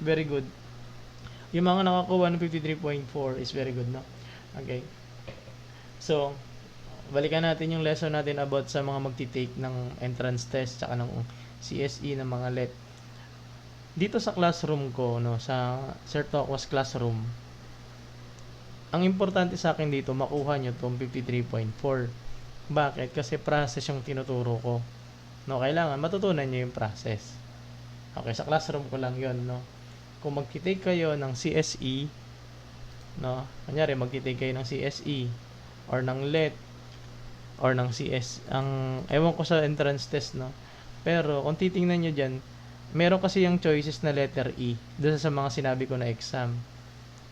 S1: Very good. Yung mga nakakuha ng 53.4 is very good, no? Okay. So, balikan natin yung lesson natin about sa mga magti-take ng entrance test tsaka ng CSE ng mga LET. Dito sa classroom ko, no, sa Sir Tokwas classroom, ang importante sa akin dito, makuha nyo itong 53.4. Bakit? Kasi process yung tinuturo ko. No, kailangan matutunan nyo yung process. Okay, sa classroom ko lang yon, no? Kung magti-take kayo ng CSE, no, kunyari magti-take kayo ng CSE or ng LET or ng CS, ewan ko sa entrance test, no? Pero kung titingnan nyo dyan, meron kasi yung choices na letter E doon sa mga sinabi ko na exam.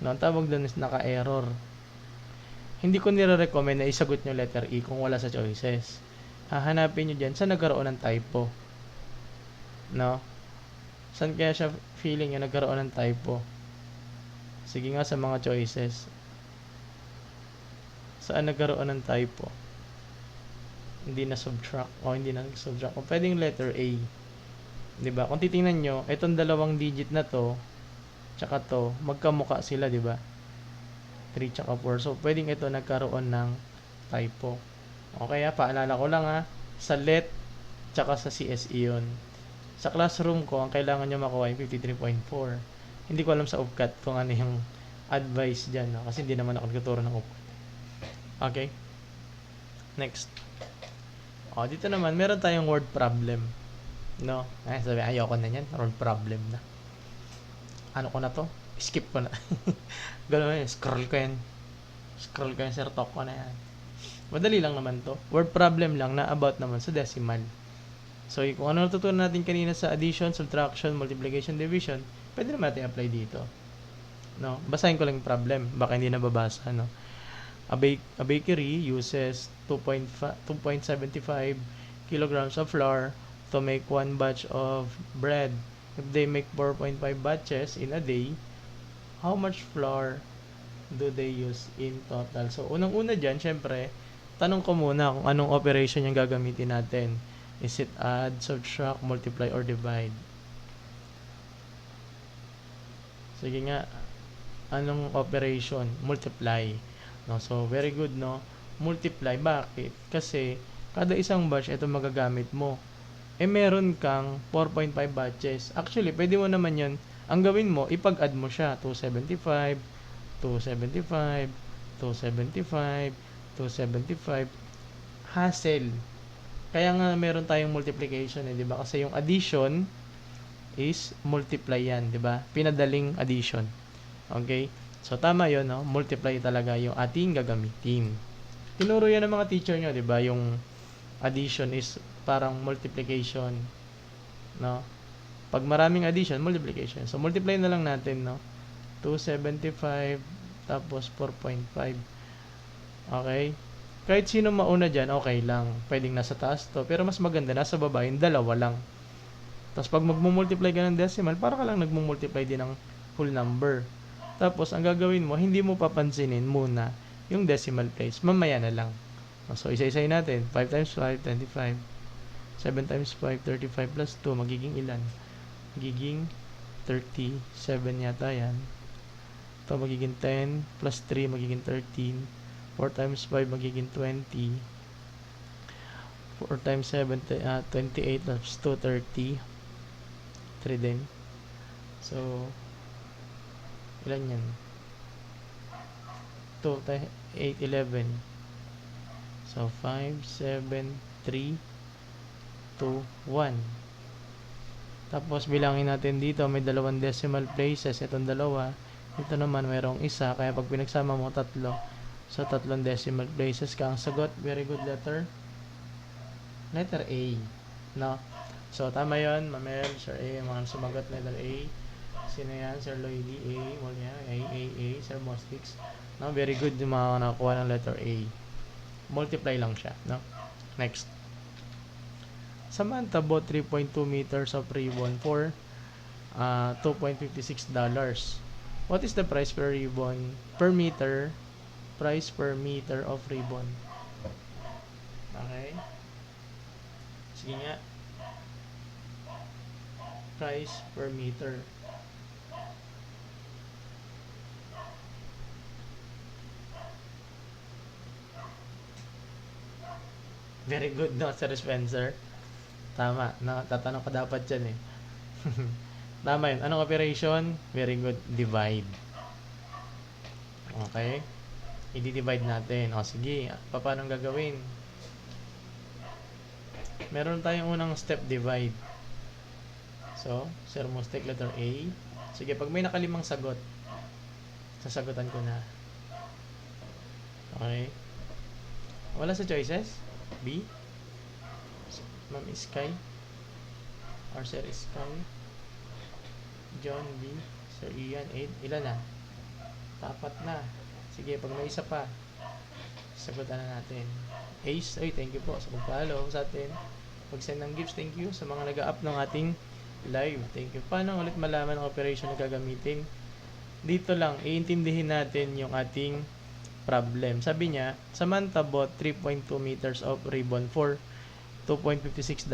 S1: No, ang tawag doon is naka-error. Hindi ko nire-recommend na isagot nyo letter E kung wala sa choices. Hahanapin nyo dyan, saan nagkaroon ng typo? No? Saan kaya siya feeling yung nagkaroon ng typo? Sige nga sa mga choices. Saan nagkaroon ng typo? Hindi na subtract. O hindi na subtract. O pwedeng letter A. Diba? Kung titingnan nyo, itong dalawang digit na to, tsaka to, magkamukha sila, diba? 3 tsaka 4. So, pwedeng ito nagkaroon ng typo. Okay, paalala ko lang sa LET tsaka sa CSE yun. Sa classroom ko, ang kailangan nyo makuha yung 53.4. Hindi ko alam sa UPCAT kung ano yung advice dyan, no? Kasi hindi naman ako nagtuturo ng UPCAT. Okay? Next. O, dito naman, meron tayong word problem. No? Sabi, ayoko na yan. Word problem na. Ano ko na to? Skip ko na. Gano'n yun. Scroll ko yan. Sir Talk ko na yan. Madali lang naman to. Word problem lang na about naman sa decimal. So, kung ano natutunan natin kanina sa addition, subtraction, multiplication, division, pwede naman natin apply dito. No? Basahin ko lang yung problem. Baka hindi nababasa, no? A bakery uses 2.75 kilograms of flour to make one batch of bread. If they make 4.5 batches in a day, how much flour do they use in total? So, unang-una dyan, syempre, tanong ko muna kung anong operation yung gagamitin natin. Is it add, subtract, multiply, or divide? Sige nga, anong operation? Multiply. No? So, very good, no? Multiply. Bakit? Kasi, kada isang batch, ito magagamit mo. Meron kang 4.5 batches. Actually, pwede mo naman yun. Ang gawin mo, ipag-add mo siya. 275, 275, 275, 275. Hassle. Kaya nga meron tayong multiplication, di ba? Kasi yung addition is multiply yan, di ba? Pinadaling addition. Okay? So, tama yun, no? Multiply talaga yung ating gagamitin. Tinuro yan ng mga teacher nyo, di ba? Yung addition is parang multiplication, no? Pag maraming addition, multiplication. So, multiply na lang natin, no? 275, tapos 4.5. Okay? Kahit sino mauna dyan, okay lang. Pwedeng nasa taas to. Pero mas maganda, nasa baba, yung dalawa lang. Tapos pag magmumultiply ka ng decimal, para ka lang nagmumultiply din ng whole number. Tapos, ang gagawin mo, hindi mo papansinin muna yung decimal place. Mamaya na lang. So, isa-isay natin. 5 times 5, 25. 7 times 5, 35 plus 2. Magiging ilan? Magiging 37 yata yan. Ito magiging 10 plus 3 magiging 13. 4 times 5 magiging 20. 4 times 7, 28 plus 2, 30. 3 din. So, ilan yan? 2, 8, 11. So, 5, 7, 3, 2, 1. Tapos bilangin natin dito, may dalawang decimal places. Itong dalawa. Dito naman mayroong isa. Kaya pag pinagsama mo, tatlo. So, tatlong decimal places ka. Ang sagot, very good letter. Letter A. No? So, tama yun. Mamel, Sir A. Mga sumagot, letter A. Sino yan? Sir Lloydie, A. Well, yeah. A. Sir Mostix. No? Very good yung mga nakakuha ng letter A. Multiply lang siya. No? Next. Samantha bought 3.2 meters of ribbon for $2.56. What is the price per ribbon per meter? Price per meter of ribbon. Okay. Sige nga. Price per meter. Very good, no, Sir Spencer? Tama. Tatanong ka dapat dyan eh. Tama yun. Anong operation? Very good. Divide. Okay. I-divide natin. O, sige. Paano gagawin? Meron tayong unang step divide. So, Sir Mostek, letter A. Sige, pag may nakalimang sagot, sasagutan ko na. Okay. Wala sa choices? B. Ma'am Sky or Sir Sky, John B, Sir Ian, 8, ilan na? Tapat na. Sige, pag may isa pa, sagutan na natin. Ace, ay thank you po sa pag-follow sa atin, pag-send ng gifts, thank you sa mga nag-up ng ating live, thank you. Paano ulit malaman ang operation na gagamitin? Dito lang, iintindihin natin yung ating problem. Sabi niya, Samantha bought 3.2 meters of ribbon for $2.56.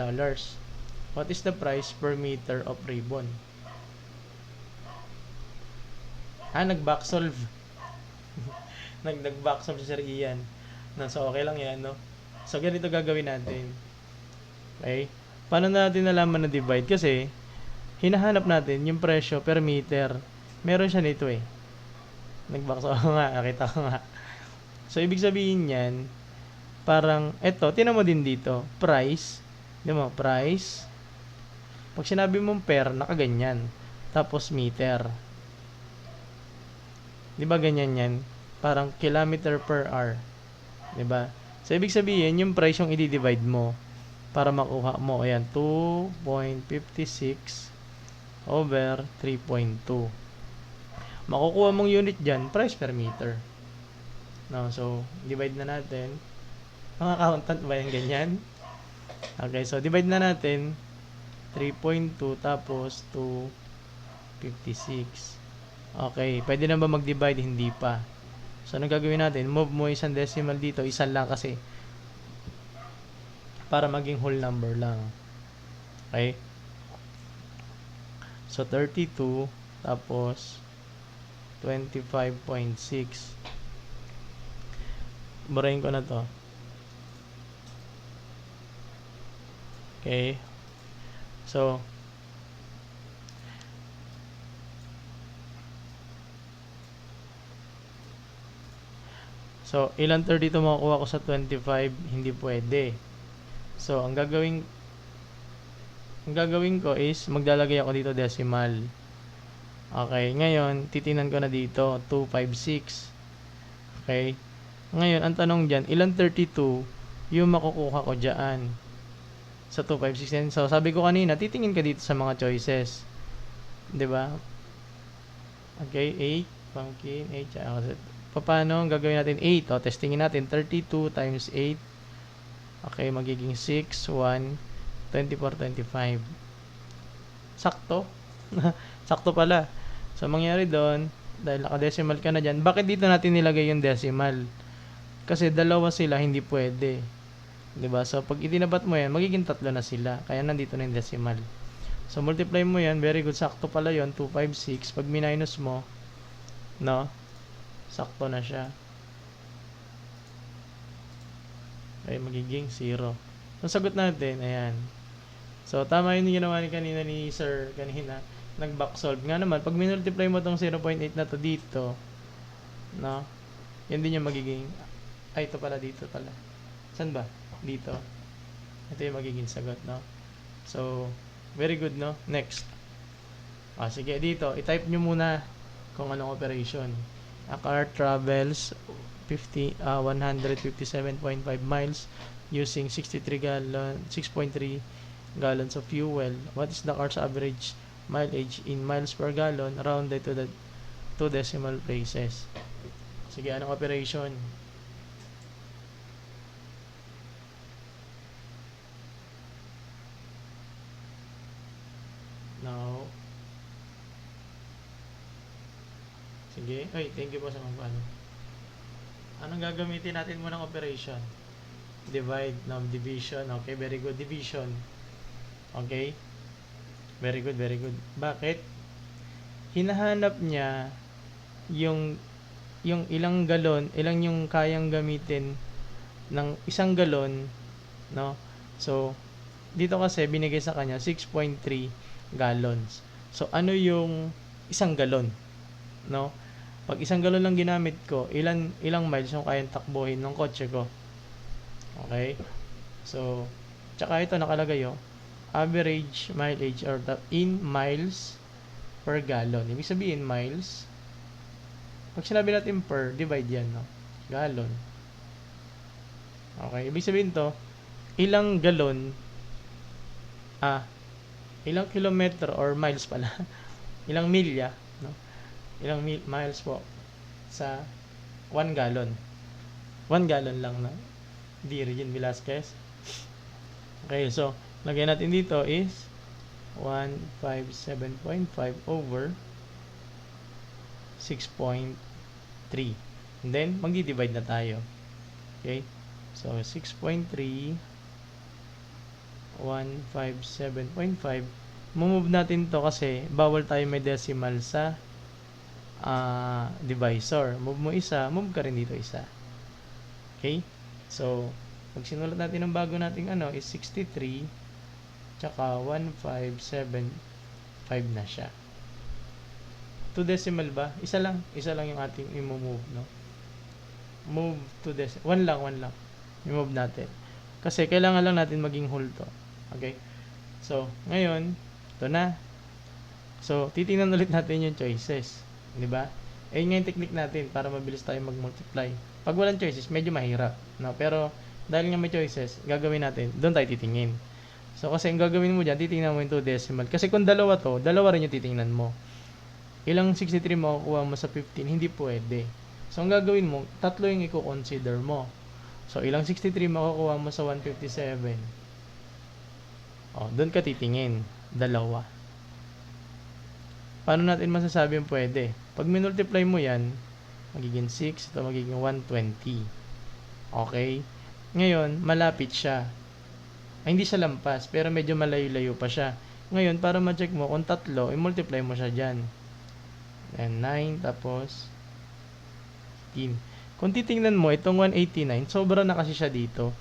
S1: What is the price per meter of ribbon? Nag-back solve. Nag-back solve si Sir Ian. So, okay lang yan, no? So, ganito gagawin natin. Okay? Paano natin nalaman na divide? Kasi, hinahanap natin yung presyo per meter. Meron siya nito eh. Nag-back solve nga. Nakita ko nga. So, ibig sabihin yan, parang, eto, tinan mo din dito, price, di mo, price, pag sinabi mong per, nakaganyan, tapos meter, di ba ganyan yan, parang kilometer per hour, di ba? So, ibig sabihin, yung price yung i-divide mo, para makuha mo, ayan, 2.56 over 3.2, makukuha mong unit dyan, price per meter, no? So, divide na natin. Mga accountant ba yung ganyan? Okay, so divide na natin. 3.2 tapos 2.56. Okay, pwede na ba mag-divide? Hindi pa. So, anong gagawin natin? Move mo isang decimal dito. Isan lang kasi. Para maging whole number lang. Okay? So, 32 tapos 25.6. Burahin ko na to. Okay. So, ilan 32 makukuha ko sa 25? Hindi pwede. So, ang gagawin ko is maglalagay ako dito decimal. Okay, ngayon titinan ko na dito 256. Okay? Ngayon, ang tanong diyan, ilan 32 yung makukuha ko diyan? Sa 256. So, sabi ko kanina, titingin ka dito sa mga choices. 'Di ba? Okay, 8, pumpkin, 8. Paano gagawin natin 8? O, testingin natin 32 times 8. Okay, magiging 6, 1, 24, 25. Sakto. Sakto pala. So, mangyari doon, dahil naka-decimal ka na dyan, bakit dito natin nilagay yung decimal? Kasi dalawa sila, hindi pwede. Diba? So, pag itinabat mo yan, magiging 3 na sila. Kaya nandito na yung decimal. So, multiply mo yan. Very good. Sakto pala yon 256. Pag minus mo, no? Sakto na siya. Okay, magiging 0. So, sagot natin, ayan. So, tama yun yung ginawa ni kanina ni Sir kanina. Nag-back solve. Nga naman, pag minultiply mo tong 0.8 na to dito, no? Yan din yung magiging, ay, ito pala dito pala. Saan ba? Dito. Ito yung magiging sagot, no? So, Very good, no? Next. Sige, dito, i-type nyo muna kung anong operation. A car travels 157.5 miles using 6.3 gallons of fuel. What is the car's average mileage in miles per gallon rounded to the 2 decimal places? Sige, anong operation? Now, sige. Ay, thank you po sa magpaano. Anong gagamitin natin muna ng operation? Divide, no? Division. Okay, very good. Division. Okay? Very good, very good. Bakit? Hinahanap niya yung ilang galon, ilang yung kayang gamitin ng isang galon, no? So, dito kasi binigay sa kanya 6.3 gallons. So, ano yung isang galon, no? Pag isang galon lang ginamit ko, ilang miles yung kayang takbuhin ng kotse ko. Okay? So, tsaka ito nakalagay average mileage or in miles per gallon. Ibig sabihin miles. Pag sinabi natin per, divide yan, no? Gallon. Okay, ibig sabihin to, ilang galon, ilang kilometro or miles pala, ilang milya, no? Ilang miles po sa 1 gallon. 1 gallon lang na. D. Regine Velasquez. Okay, so, lagyan natin dito is 157.5 over 6.3. And then, magdi-divide na tayo. Okay? So, 6.3 157.5. Move natin to kasi bawal tayo may decimal sa divisor. Move mo isa, move ka rin dito isa. Okay? So, pag sinulat natin ang bago nating is 63 tsaka 1575 na siya. 2 decimal ba? Isa lang yung ating i-move, no? Move to decimal. 1 lang. I-move natin. Kasi kailangan lang natin maging whole to. Okay? So, ngayon, ito na. So, titingnan ulit natin yung choices. Diba? Ayun nga yung technique natin para mabilis tayo mag-multiply. Pag walang choices, medyo mahirap. No? Pero, dahil nga may choices, gagawin natin, doon tayo titingin. So, kasi ang gagawin mo dyan, titingnan mo yung 2 decimal. Kasi kung dalawa to, dalawa rin yung titingnan mo. Ilang 63 makukuha mo sa 15, hindi pwede. So, ang gagawin mo, tatlo yung i-consider mo. So, ilang 63 makukuha mo sa 157. Doon ka titingin. Dalawa. Paano natin masasabi yung pwede? Pag minultiply mo yan, magiging 6, ito magiging 120. Okay? Ngayon, malapit siya. Ay, hindi siya lampas, pero medyo malayo-layo pa siya. Ngayon, para ma-check mo kung tatlo, i-multiply mo siya dyan. And 9, tapos 15. Kung titingnan mo, itong 189, sobra na kasi siya dito.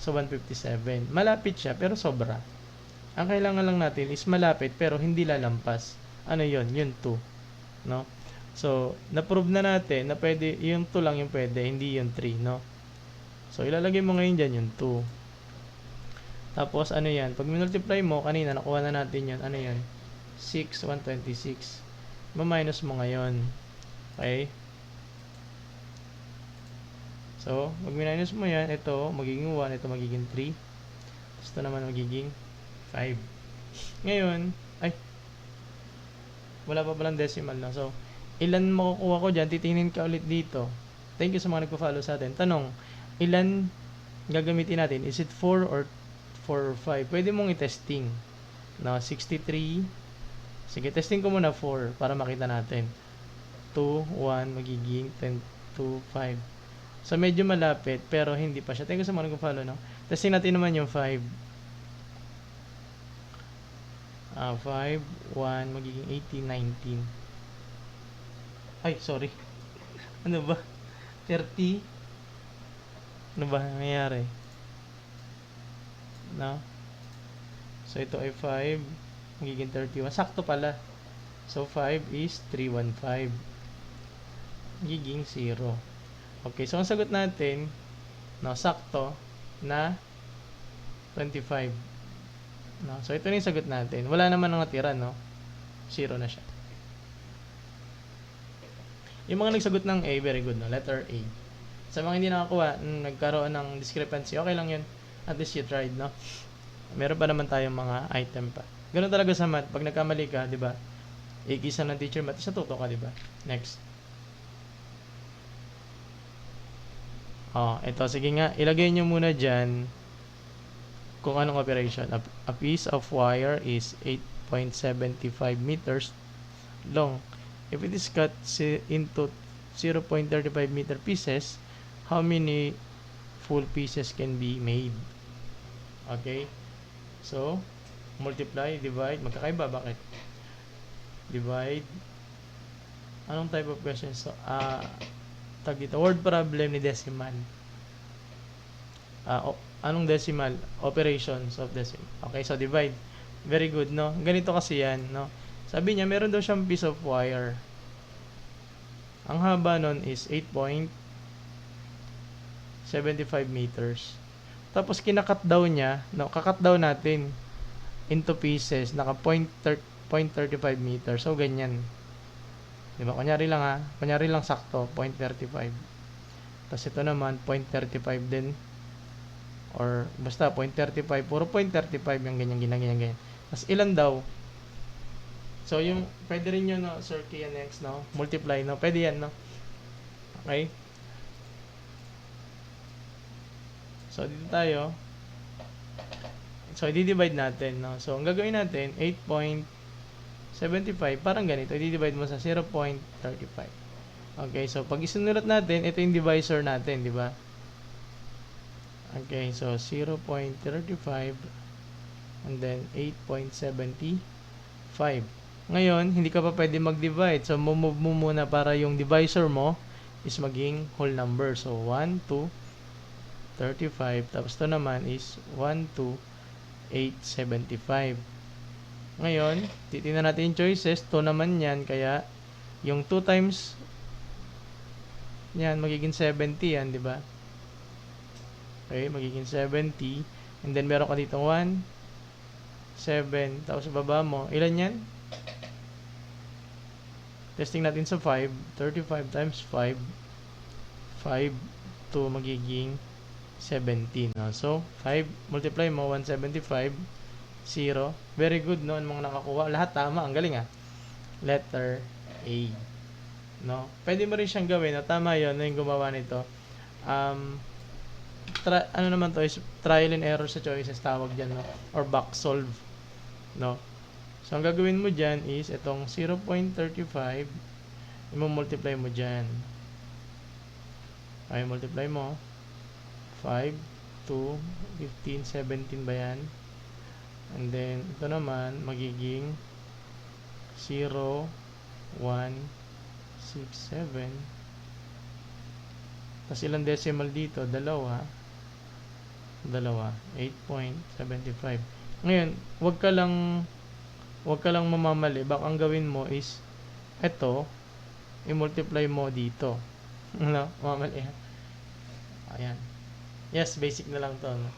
S1: So, 157. Malapit siya, pero sobra. Ang kailangan lang natin is malapit, pero hindi lalampas. Ano yun? Yun 2. No? So, na-prove na natin na pwede, yung 2 lang yung pwede, hindi yung 3, no? So, ilalagay mo ngayon dyan yung 2. Tapos, ano yan? Pag minultiply mo, kanina, nakuha na natin yun. Ano yun? 6, 126. Ma-minus mo ngayon. Okay? So, pag minus mo yan, ito magiging 1, ito magiging 3. Ito naman magiging 5. Ngayon, wala pa palang decimal na. So, ilan makukuha ko dyan? Titingin ka ulit dito. Thank you sa mga nagpa-follow sa atin. Tanong, ilan gagamitin natin? Is it 4 or 4 or 5? Pwede mong i-testing. No, 63. Sige, testing ko muna 4 para makita natin. 2, 1, magiging 10, 2, 5. So, medyo malapit, pero hindi pa siya. Thank you sa mga nagpa-follow, no? Testing natin naman yung 5. 5, 1, magiging 18, 19. Ay, sorry. Ano ba? 30? Ano ba nangyayari? No? So, ito ay 5. Magiging 31. Sakto pala. So, 5 is 315. Magiging 0. Okay, so ang sagot natin, no, sakto na 25. No? So, ito na yung sagot natin. Wala naman ang natira, no? 0 na siya. Yung mga nagsagot ng A, very good, no? Letter A. Sa mga hindi nakakuha, nagkaroon ng discrepancy, okay lang yun. At least you tried, no? Meron pa naman tayong mga item pa. Ganun talaga sa math. Pag nagkamali ka, di ba? Ikisa ng teacher math, isa tuto ka, di ba? Next. Ito. Sige nga, ilagay nyo muna dyan kung anong operation. A piece of wire is 8.75 meters long. If it is cut into 0.35 meter pieces, how many full pieces can be made? Okay? So, multiply, divide. Magkakaiba. Bakit? Divide. Anong type of question? So, tag dito. Word problem ni decimal. Anong decimal? Operations of decimal. Okay, so divide. Very good, no? Ganito kasi yan, no? Sabi niya, meron daw siyang piece of wire. Ang haba nun is 8.75 meters. Tapos kinakat daw niya, no? Kakat daw natin into pieces, naka 0.35 meters. So, ganyan. Diba? Kunyari lang sakto, 0.35. Tapos ito naman, 0.35 din. Or basta 0.35, puro 0.35 yung ganyan. Tapos ilan daw? So yung pwede rin yun, no, Sir KNX, no? Multiply, no? Pwede yan, no? Okay? So dito tayo. So i-divide natin, no? So ang gagawin natin, 8.75, parang ganito. I-divide mo sa 0.35. Okay, so pag isinulat natin, ito yung divisor natin, di ba? Okay, so 0.35 and then 8.75. Ngayon, hindi ka pa pwede mag-divide. So, move mo muna para yung divisor mo is maging whole number. So, 1, 2, 35. Tapos ito naman is 1, 2, 875. Ngayon, titingnan natin yung choices. 2 naman yan. Kaya, yung 2 times yan, magiging 70 yan, di ba? Okay, magiging 70. And then, meron ka dito 1, 7. Tapos, baba mo. Ilan yan? Testing natin sa 5. 35 times 5. 5 to magiging 17. No? So, 5 multiply mo, 175. 0. Very good, no? Ang mga nakakuha. Lahat tama. Ang galing, Letter A. No? Pwede mo rin siyang gawin. No? Tama yun, no? Yung gumawa nito. Ano naman to is trial and error sa choices, tawag dyan, no? Or back solve, no? So, ang gagawin mo dyan is itong 0.35 i-multiply mo dyan. Ay, multiply mo 5, 2, 15, 17 ba yan? And then, ito naman magiging 0, 1, 6, 7. Tapos ilang decimal dito? Dalawa. 8.75. Ngayon, wag ka lang mamamali. Baka ang gawin mo is ito, i-multiply mo dito. No? Mamali. Ayan. Yes, basic na lang to. No?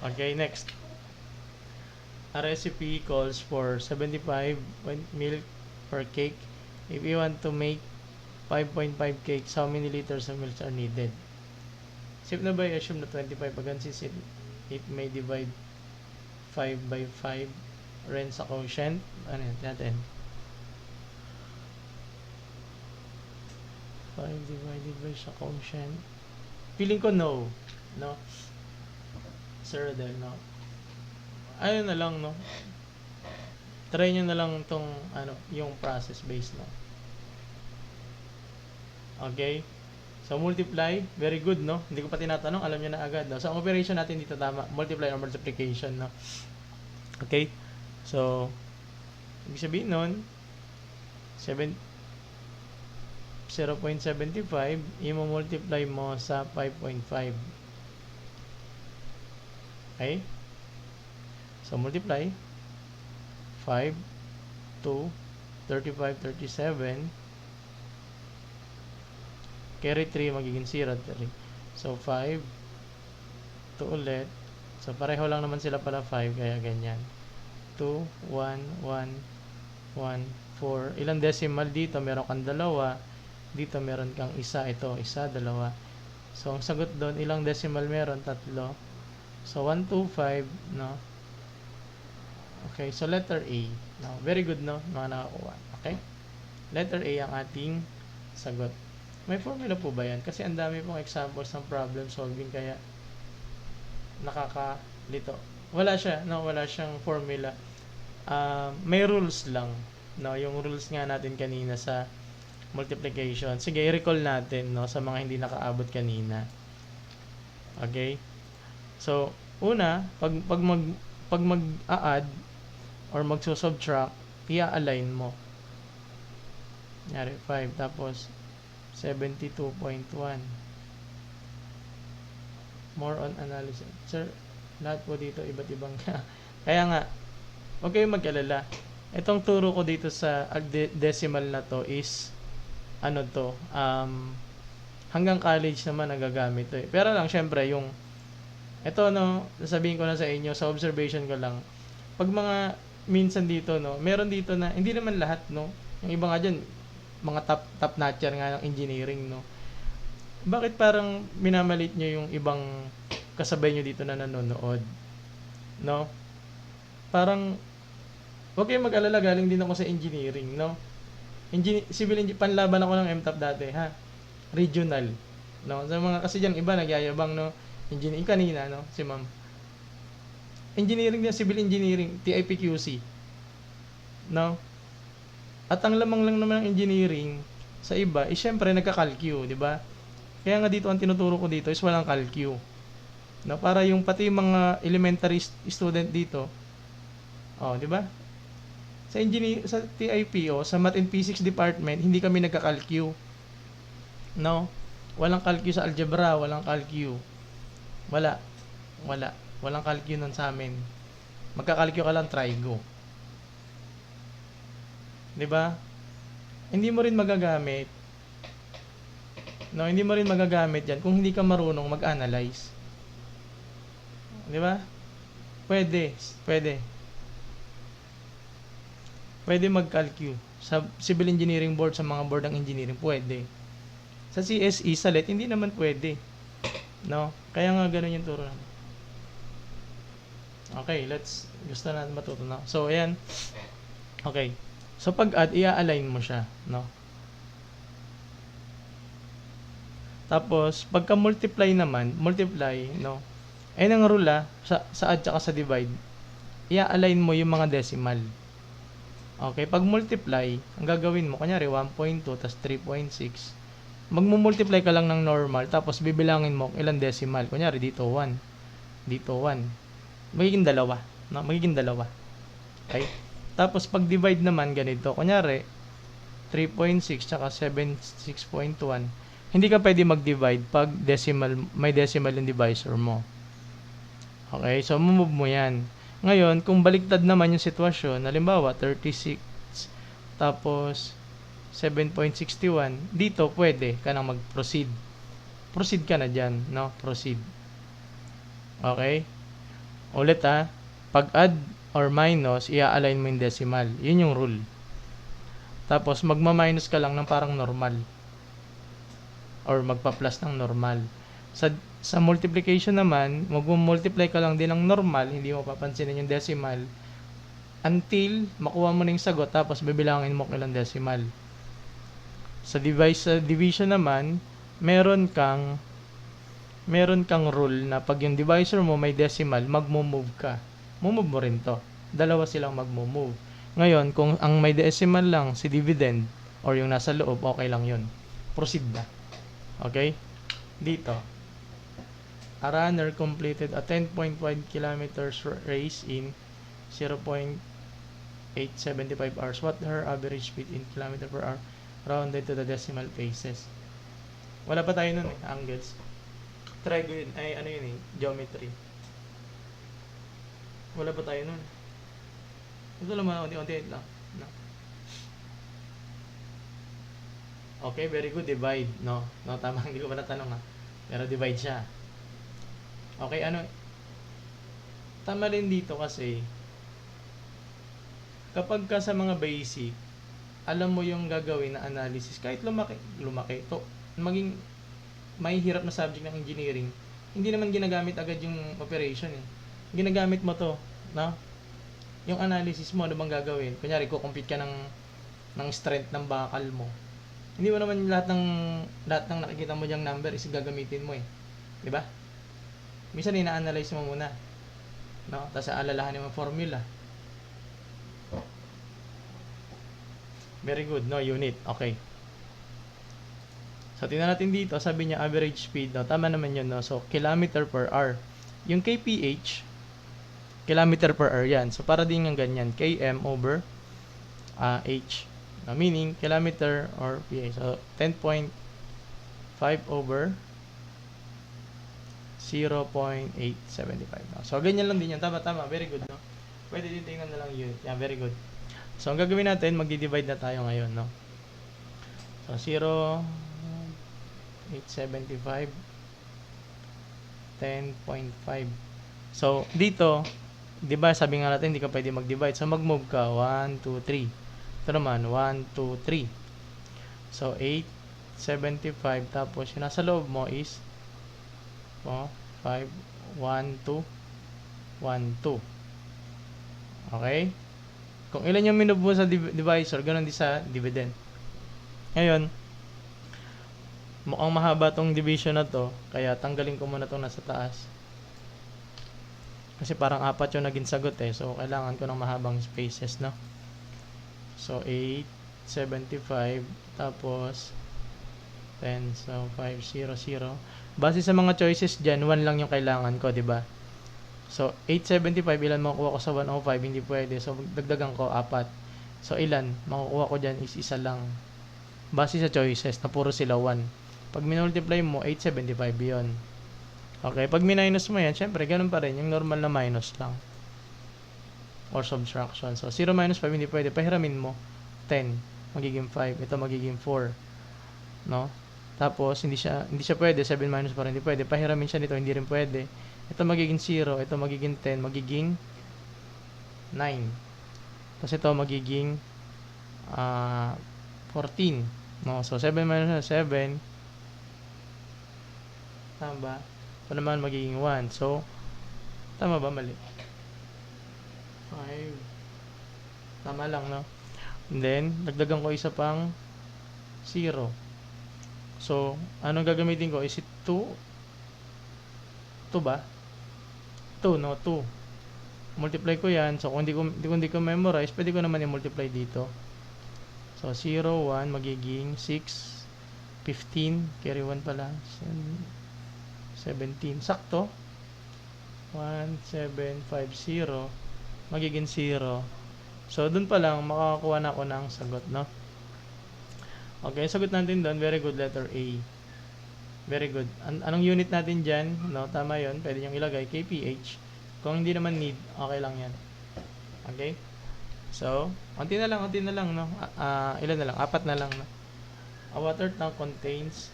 S1: Okay, next. A recipe calls for 75 milk per cake. If you want to make 5.5 cakes, how many liters of milk are needed? Safe na ba i-assume na 25 pag since it may divide 5 by 5 rin sa quotient? Ano yun natin? 5 divided by sa quotient. Feeling ko no. No? Sir Rodel, no? Ayun na lang, no? Try nyo na lang itong, yung process based, no? Okay? So, multiply, very good, no? Hindi ko pa tinatanong, alam nyo na agad, no? So, ang operation natin dito tama, multiply or multiplication, no? Okay? So, ibig sabihin nun, 0.75, i-multiply mo sa 5.5. Okay? So, multiply, 5, 2, 35, 37, carry 3, magiging 0, 3. So, 5, 2 ulit. So, pareho lang naman sila pala 5, kaya ganyan. 2, 1, 1, 1, 4. Ilang decimal dito? Meron kang dalawa. Dito meron kang isa. Ito, isa, dalawa. So, ang sagot doon, ilang decimal meron? Tatlo. So, 1, 2, 5, no? Okay, so letter A. No? Very good, no? Mga nakakuha. Okay? Letter A ang ating sagot. May formula po ba yan? Kasi ang dami pong examples ng problem solving kaya nakakalito. Wala siya, no? Wala siyang formula. May rules lang. No? Yung rules nga natin kanina sa multiplication. Sige, i-recall natin, no? Sa mga hindi nakaabot kanina. Okay? So, una, pag mag-add or magsusubtract, i-align mo. Nyari, 5. Tapos, 72.1. More on analysis. Sir, lahat po dito, iba't ibang kaya nga, huwag kayong mag-alala. Itong turo ko dito sa decimal na to is, ano to, hanggang college naman nagagamit to eh. Pero lang, syempre, yung, ito, no, sasabihin ko na sa inyo, sa observation ko lang, pag mga, minsan dito, no, meron dito na, hindi naman lahat, no, yung iba nga dyan, mga top notcher nga ng engineering, no, bakit parang minamalit nyo yung ibang kasabay nyo dito na nanonood, no, parang, huwag kayong mag-alala, galing din ako sa engineering, no, civil engineering, panlaban ako ng MTAP dati, ha, regional, no, sa mga kasi dyan, iba, nagyayabang, no, engineering, kanina, no, si ma'am, engineering din, civil engineering, TIPQC, no, at ang lamang lang naman ng engineering, sa iba, is syempre, nagka-calcu, di ba, kaya nga dito, ang tinuturo ko dito is walang calcu, no, para yung pati mga elementary student dito, oh, di ba, sa sa TIPO, sa Math and Physics department, hindi kami nagka-calcu, no, walang calcu sa algebra, walang calcu, walang calcu nun sa amin, magka-calcu ka lang trigo, di ba, hindi mo rin magagamit, no, hindi mo rin magagamit yan kung hindi ka marunong mag-analyze, di ba, pwede mag-calcu sa civil engineering board, sa mga board ng engineering, pwede. Sa CSE, sa LET, hindi naman pwede. No? Kaya nga ganun yung turo namin. Okay, gusto natin matuto na. So, ayan. Okay. So, pag-add, i-align mo siya. No? Tapos, pagka-multiply naman, no? Ayun ang rule, sa add tsaka sa divide, i-align mo yung mga decimal. Okay, pag multiply, ang gagawin mo, kunyari 1.2 tas 3.6, magmumultiply ka lang ng normal, tapos bibilangin mo ilang decimal. Kunyari dito 1, dito 1. Magiging dalawa, no? Magiging dalawa. Okay? Tapos pag divide naman ganito, kunyari 3.6 tsaka 76.1, hindi ka pwede mag-divide pag decimal, may decimal yung divisor mo. Okay, so move mo yan. Ngayon, kung baliktad naman yung sitwasyon, halimbawa 36 tapos 7.61, dito pwede ka nang mag-proceed. Proceed ka na dyan, no? Proceed. Okay? Ulit pag add or minus, i-align mo yung decimal. Yun yung rule. Tapos magma-minus ka lang ng parang normal. Or magpa-plus ng normal. Sa multiplication naman, mag-multiply ka lang din ng normal, hindi mo papansinin yung decimal, until makuha mo na yung sagot, tapos bibilangin mo ilang decimal. Sa division naman, meron kang rule na pag yung divisor mo may decimal, magmo-move ka. Move mo rin to. Dalawa silang magmo-move. Ngayon, kung ang may decimal lang si dividend or yung nasa loob, okay lang yun. Proceed na. Okay? Dito. A runner completed a 10.5 kilometers race in 0.875 hours. What her average speed in kilometer per hour rounded to the decimal places? Wala pa tayo nun angles. Try ko yun. Ay, ano yun geometry. Wala pa tayo nun. Ito lang mga unti-unti lang. No? Okay, very good. Divide. No, tama. Hindi ko pa natanong Pero divide siya. Okay, tama rin dito kasi kapag ka sa mga basic, alam mo yung gagawin na analysis, kahit lumaki to, maging may hirap na subject ng engineering, hindi naman ginagamit agad yung operation eh. Ginagamit mo to, no? Yung analysis mo, ano bang gagawin? Kunyari, compute ka ng strength ng bakal mo. Hindi mo naman lahat ng nakikita mo diyang number is gagamitin mo eh. Di ba? Minsan ina-analyze mo muna. No? Tapos aalalahanin mo formula. Very good, no? Unit. Okay. So, tingnan natin dito. Sabi niya average speed. No? Tama naman yun, no? So, kilometer per hour. Yung kph, kilometer per hour yan. So, para din yung ganyan. km over h. No? Meaning, kilometer or PA. So, 10.5 over 0.875. No? So, ganyan lang din yan. Tama. Very good, no? Pwede din tingnan na lang yun. Yeah, very good. So, ang gagawin natin, magdi-divide na tayo ngayon, no? So, 0.875 10.5. So, dito, di ba, sabi nga natin, hindi ka pwede mag-divide. So, mag-move ka. 1, 2, 3. Ito naman, 1, 2, 3. So, 8.75. Tapos, yung nasa loob mo is 5, 1, 2, 1, 2. Okay? Kung ilan yung minove mo sa divisor, ganun din sa dividend. Ngayon, mukhang mahaba tong division na to, kaya tanggalin ko muna tong nasa taas. Kasi parang 4 yung naging sagot eh. So, kailangan ko ng mahabang spaces, no? So, 8.75 tapos 10. So, 500. Base sa mga choices dyan, 1 lang yung kailangan ko, di ba? So, 875, ilan makukuha ko sa 105? Hindi pwede. So, dagdagan ko, 4. So, ilan makukuha ko dyan is isa lang. Base sa choices, na puro sila 1. Pag minultiply mo, 875 yun. Okay, pag minus mo yan, syempre, ganun pa rin. Yung normal na minus lang. Or subtraction. So, 0 minus 5, hindi pwede. Pahiramin mo. 10, magiging 5. Ito, magiging 4. No? Tapos, hindi siya pwede. 7 minus 4, hindi pwede. Pahiramin siya nito, hindi rin pwede. Ito magiging 0, ito magiging 10, magiging 9. Tapos ito magiging 14. No? So, 7 minus 7. Tama ba? Ito naman magiging 1. So, tama ba? Mali. 5. Tama lang, no? And then, dagdagan ko isa pang 0. So, anong gagamitin ko? Is it 2? 2 ba? 2, no? 2. Multiply ko yan. So, kung hindi ko memorize, pwede ko naman i-multiply dito. So, 0, 1, magiging 6, 15, carry 1 pala, 17. Sakto. 1, 7, 5, 0, magiging 0. So, dun pa lang, makakakuha na ako ng sagot, no? Okay, sagot natin doon. Very good, letter A. Very good. Anong unit natin dyan? No, tama yun. Pwede nyo ilagay kph. Kung hindi naman need, okay lang yan. Okay? So, konti na lang, no? Ilan na lang? 4 na lang, no? A water tank contains...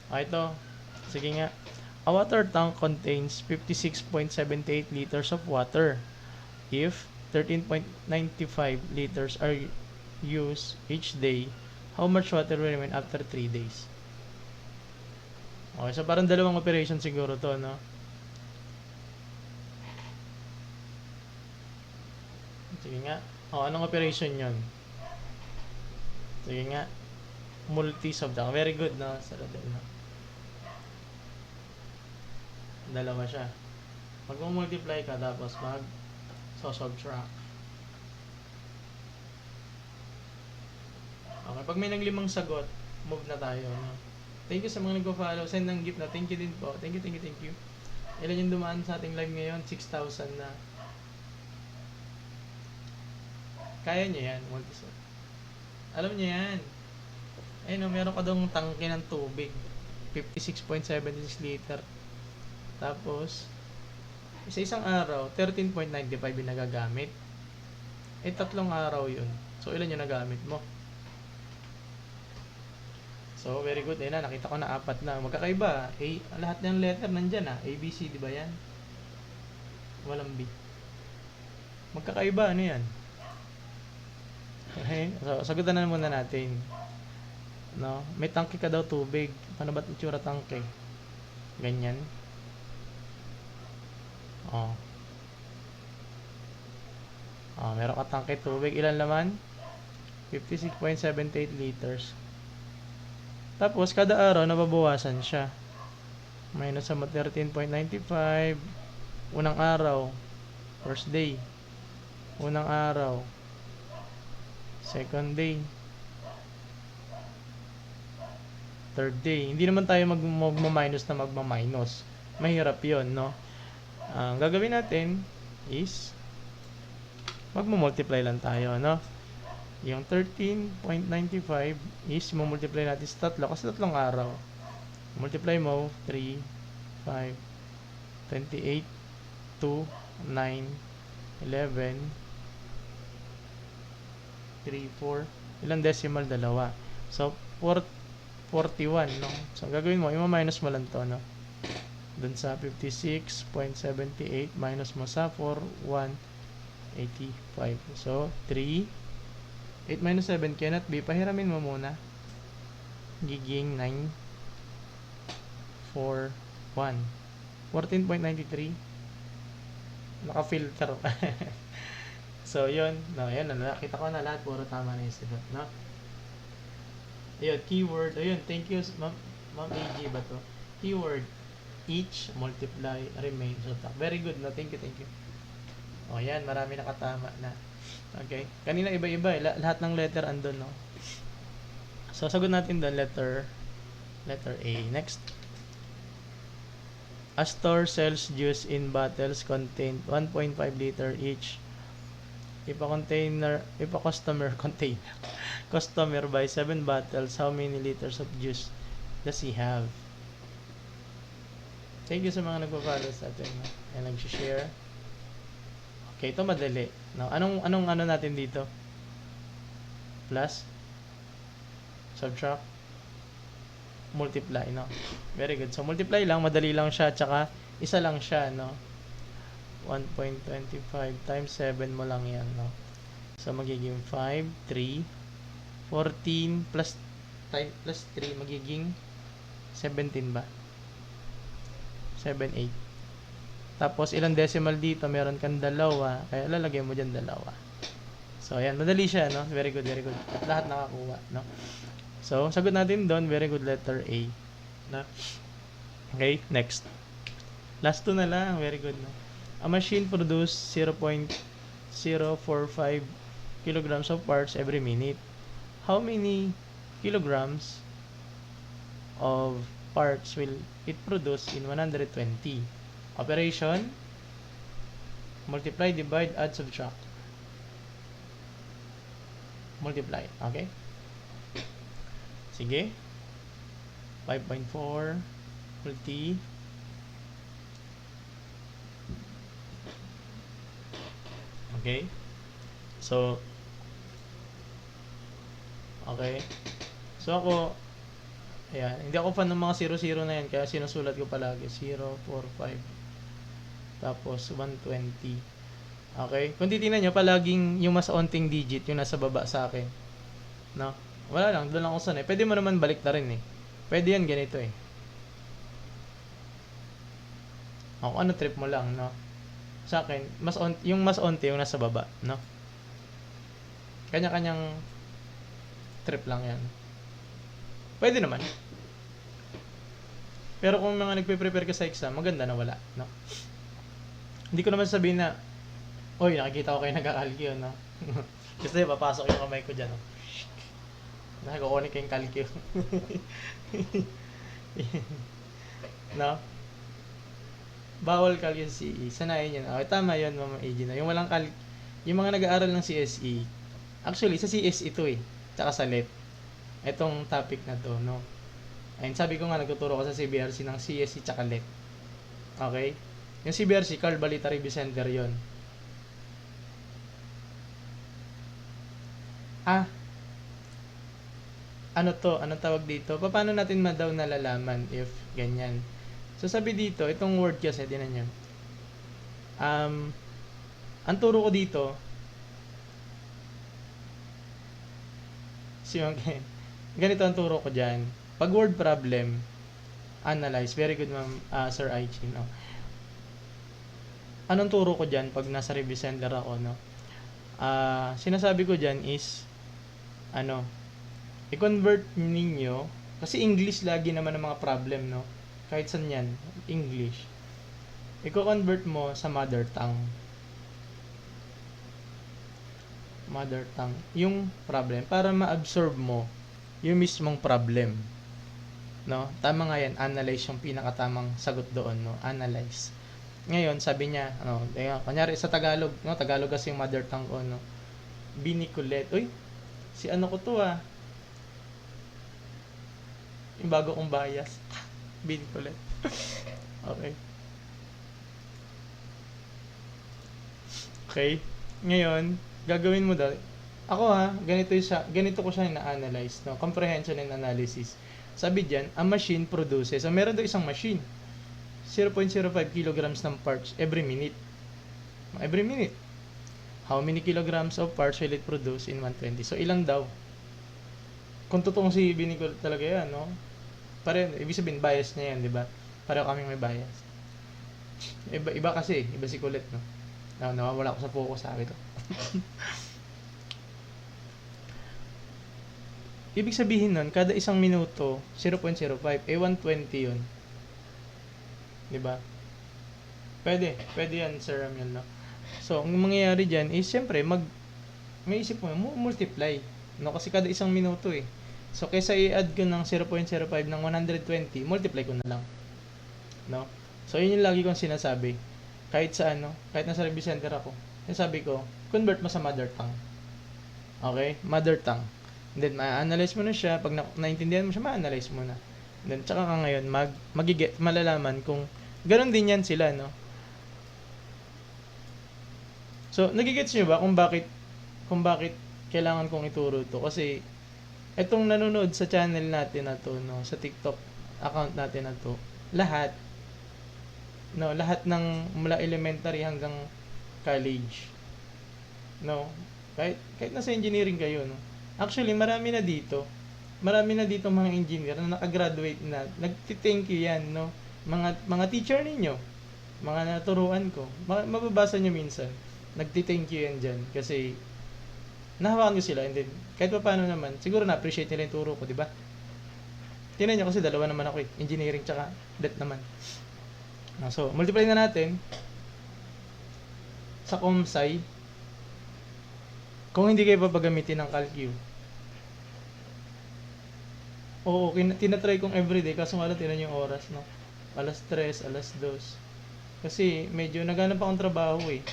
S1: ito. Sige nga. A water tank contains 56.78 liters of water. If 13.95 liters are used each day, how much water will remain after 3 days? Okay, so parang dalawang operation siguro to, no? Sige nga. Anong operation yon? Sige nga. Multi-subtract. Very good, no? No? Dalawa siya. Mag-multiply ka, tapos mag-subtract. Okay, pag may naglimang sagot, move na tayo, no? Thank you sa mga nagpo-follow. Send ng gift na. Thank you din po. Thank you. Ilan yung dumaan sa ating live ngayon? 6,000 na. Kaya niya yan. Alam niya yan. Ayun, meron ka dong tangke ng tubig. 56.76 liter. Tapos, sa isang araw, 13.95 yung nagagamit. 3 araw yun. So, ilan yung nagamit mo? So, very good. Ayun na, nakita ko na 4 na. Magkakaiba. Lahat ng letter nandyan A, B, C, di ba yan? Walang B. Magkakaiba, ano yan? Okay, so sagutan na muna natin. No? May tangke ka daw tubig. Paano ba't itsura tangke? Ganyan. Oh. Oh, meron ka tangke tubig. Ilan laman? 56.78 liters. Tapos, kada araw, nababawasan siya. Minus sa 13.95. Unang araw. First day. Unang araw. Second day. Third day. Hindi naman tayo magma-minus na magma-minus. Mahirap yon, no? Ang gagawin natin is magmo-multiply lang tayo, no? Yung 13.95 is mo-multiply natin sa tatlo kasi tatlong araw. Multiply mo 3, 5, 28, 2, 9, 11, 3, 4. Ilang decimal? Dalawa. So, 41, no? So, ang gagawin mo, ima-minus mo lang to, no? Dun sa 56.78 minus mo sa 4,185. So, 3. 8 minus 7 cannot be. Pahiramin mo muna. Giging 9, 4, 1. 14.93. Naka-filter. So, yun. No, yan. Nakita ko na lahat. Puro tama na yung sagot, no? Ayun, keyword. Ayun, thank you, Ma'am AG ba to? Keyword. Each, multiply, remain, subtract. Very good, no? Thank you, thank you. O, yan. Marami nakatama na. Okay. Kanina iba-iba eh. Lahat ng letter andun, no? So, sagot natin doon, letter A. Next. A store sells juice in bottles contain 1.5 liter each. If a customer buys 7 bottles, how many liters of juice does he have? Thank you sa mga nagpa-follow sa atin, no? And nag-share. Okay, ito madali. No? Anong ano natin dito? Plus, subtract, multiply, no? Very good. So, multiply lang, madali lang siya, tsaka isa lang siya, no? 1.25 times 7 mo lang yan, no? So, magiging 5, 3, 14 plus 3, magiging 17 ba? 7, 8. Tapos, ilang decimal dito, meron kang dalawa, kaya lalagay mo dyan dalawa. So, ayan, madali siya, no? Very good, very good. At lahat nakakuha, no? So, sagot natin doon, very good, letter A. No? Okay, next. Last two na lang, very good, no? A machine produce 0.045 kilograms of parts every minute. How many kilograms of parts will it produce in 120? Operation, multiply, divide, add, subtract. Multiply, okay? Sige. 5.4 multi. Okay? So, okay. So, ako, ayan, hindi ako fan ng mga 0-0 na yan, kaya sinusulat ko palagi 0, 4, 5. Tapos 120. Okay? Kung titingnan nyo, palaging yung mas onting digit yung nasa baba sa akin. No? Wala lang, doon lang ako sanay. Pwede mo naman balik na rin eh. Pwede yan ganito eh. Ako, ano trip mo lang, no? Sa akin, yung mas onti yung nasa baba, no? Kanya-kanyang trip lang yan. Pwede naman. Pero kung mga nagpe-prepare ka sa exam, maganda na wala, no? Hindi ko naman sabihin na, oy, nakikita ko kayo nag-calcio, no? Kasi papasok yung kamay ko dyan, no? Nakakukunin ko yung calcio. No? Bawal calcio sa CE. Sanayin yun. Okay, tama yun, Mama AG, no? Yung walang yung mga nag-aaral ng CSE, actually, sa CSE ito eh. Tsaka sa LET. Itong topic na to, no? Ayun, sabi ko nga, nagtuturo ko sa CBRC ng CSE tsaka LET. Okay? Yung CBRC, Carl Balita Review Center yun. Ano to? Anong tawag dito? Paano natin daw nalalaman if ganyan? So, sabi dito, itong word kasi, tinan nyo. Ang turo ko dito, ganito ang turo ko dyan. Pag word problem, analyze. Very good, ma'am, Sir Aichin. No? Anong turo ko dyan pag nasa review center ako? No? Sinasabi ko dyan is, i-convert ninyo, kasi English lagi naman ang mga problem, no? Kahit saan yan, English. I-convert mo sa mother tongue. Mother tongue. Yung problem, para ma-absorb mo yung mismong problem. No? Tama nga yan, analyze yung pinakatamang sagot doon, no? Analyze. Ngayon, sabi niya, kunyari sa Tagalog, no? Tagalog kasi yung mother tongue ko, no? Biniculet. Uy, si ko to yung bago kong bias. Biniculet. Okay. Okay. Ngayon, gagawin mo daw. Ako ganito ko siya na-analyze, no? Comprehension and analysis. Sabi diyan, a machine produces. So, meron daw isang machine. 0.05 kilograms ng parts every minute. Every minute. How many kilograms of parts will it produce in 120? So, ilan daw? Kung totoong si Biniculet talaga yan, no? Pareho, ibig sabihin, bias niya yan, di ba? Pareho kaming may bias. Iba kasi, iba si Kulit, no? Nawawala ko sa focus, sabi to. Ibig sabihin nun, kada isang minuto, 0.05, 120 yun. Diba? Pwede yan, Sir Ramil, no? So, ang mangyayari dyan is, syempre, may isip mo, multiply. No? Kasi kada isang minuto eh. So, kaysa i-add ko ng 0.05 ng 120, multiply ko na lang. No? So, yun yung lagi kong sinasabi. Kahit nasa review center ako, sinasabi ko, convert mo sa mother tongue. Okay? Mother tongue. And then, ma-analyze mo na siya. Pag naintindihan mo siya, ma-analyze mo na. And then, tsaka ka ngayon, malalaman kung ganun din yan sila, no? So, nagigets nyo ba kung bakit kailangan kong ituro to? Kasi, etong nanonood sa channel natin na to, no, sa TikTok account natin na to, lahat ng mula elementary hanggang college, no, kahit nasa engineering kayo, no, actually marami na dito mga engineer na nakagraduate na, nagti-thank you yan, no, mga teacher ninyo, mga naturuan ko, mababasa nyo minsan, nagti-thank you yan dyan, kasi nahawakan ko sila, and then kahit pa paano naman, siguro na-appreciate nila yung turo ko, di ba? Tingnan nyo kasi dalawa naman ako eh, engineering tsaka det naman. So, multiply na natin sa COMSCI. Kung hindi kayo papagamitin ng CalQ. Oo, tinatry kong everyday, kaso nga lang tinan yung oras, no? Alas 3, alas 2. Kasi medyo naghanap akong trabaho eh.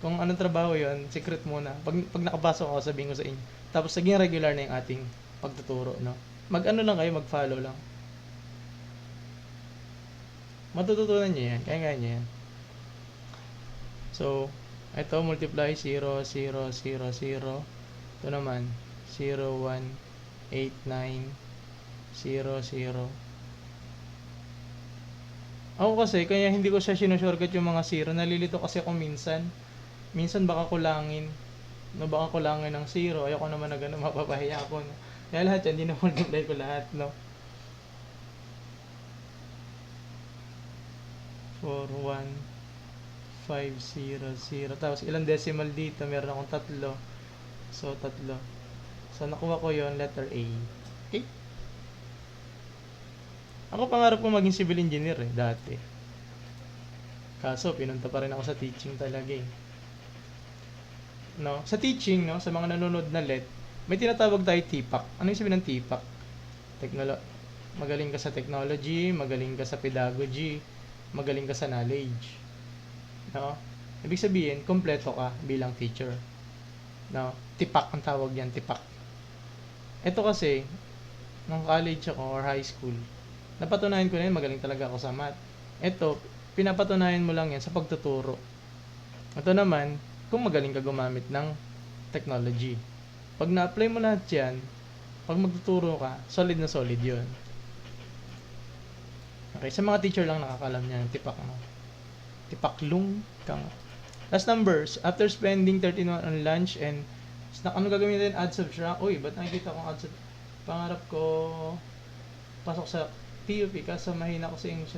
S1: Kung anong trabaho yon, secret muna. Pag nakapasok ako, sabihin ko sa inyo. Tapos naging regular na yung ating pagtuturo, no? Lang kayo, mag-follow lang. Matututunan niyo yan. Kaya niyo yan. So, ito, multiply 0, 0, 0, 0. Ito naman, 0, 1, 8, 9, 0, 0. Ako kasi, kaya hindi ko siya sinushortcut yung mga 0. Nalilito kasi ako minsan. Minsan baka kulangin. No, baka kulangin ng 0. Ayoko naman na gano'n, mapapahiya ako. No? Kaya lahat yan, dinumultiply ko lahat, no? 4, 1, 5, 0, 0. Tapos ilang decimal dito, meron akong 3. So, 3. So, nakuha ko yon, letter A. Okay? Ako pangarap ko maging civil engineer eh, dati. Kaso, pinunta pa rin ako sa teaching talaga eh. No? Sa teaching, no, sa mga nanonood na LED, may tinatawag tayo TPAC. Ano yung sabihin ng TPAC? Magaling ka sa technology, magaling ka sa pedagogy, magaling ka sa knowledge. No? Ibig sabihin, kompleto ka bilang teacher. No? TPAC ang tawag yan, TPAC. Ito kasi, nung college ako or high school, napatunayan ko na yun, magaling talaga ako sa math. Ito, pinapatunayan mo lang yan sa pagtuturo. Ito naman, kung magaling ka gumamit ng technology. Pag na-apply mo lahat yan, pag magtuturo ka, solid na solid yun. Okay, sa mga teacher lang nakakalam niya ng tipak mo. Tipaklong kang. Last numbers, after spending 13 on lunch and snack, ano gagawin natin? Add subtract. Uy, ba't nakikita kong add subtract? Pangarap ko, pasok sa TUP kaso mahina ko sa English.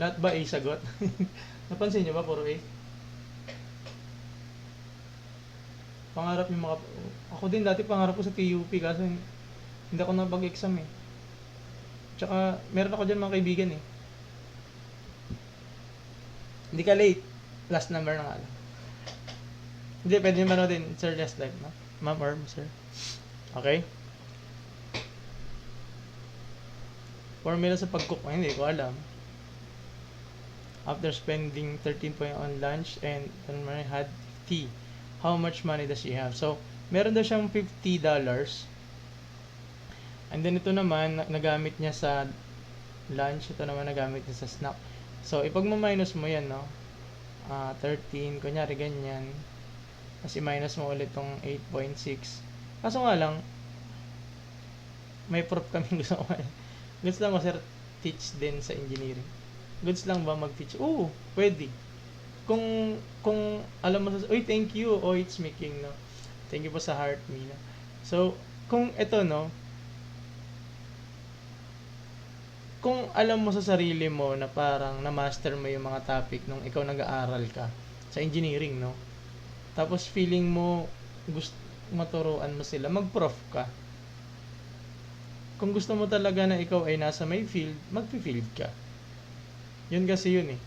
S1: Lahat ba A sagot? Napansin nyo ba? Puro A? Pangarap yung mga... Ako din dati pangarap ko sa TUP kaso hindi ako napag-exam eh. Tsaka meron ako dyan mga kaibigan eh. Hindi ka late. Last number na nga lang. Hindi, pwede nyo manoodin. Sir, last live, no? Ma'am or sir. Okay? Formula sa pag-cook. Hindi ko alam. After spending 13 point on lunch and had tea, how much money does she have? So, meron daw siyang $50. And then ito naman, nagamit niya sa lunch. Ito naman nagamit niya sa snack. So, ipag-minus mo yan, no? 13, kunyari ganyan. Kasi minus mo ulit tong 8.6. Kaso nga lang, may proof kami gusto ko. Goods lang ba, sir, teach din sa engineering? Goods lang ba mag-teach? Oo, pwede. Kung alam mo sa, uy, thank you, oh, it's making, no? Thank you po sa heart me, no? So, kung ito, no? Kung alam mo sa sarili mo na parang na-master mo yung mga topic nung ikaw nag-aaral ka sa engineering, no? Tapos feeling mo gusto maturuan mo sila, mag-prof ka. Kung gusto mo talaga na ikaw ay nasa may field, mag-field ka. Yun kasi yun eh.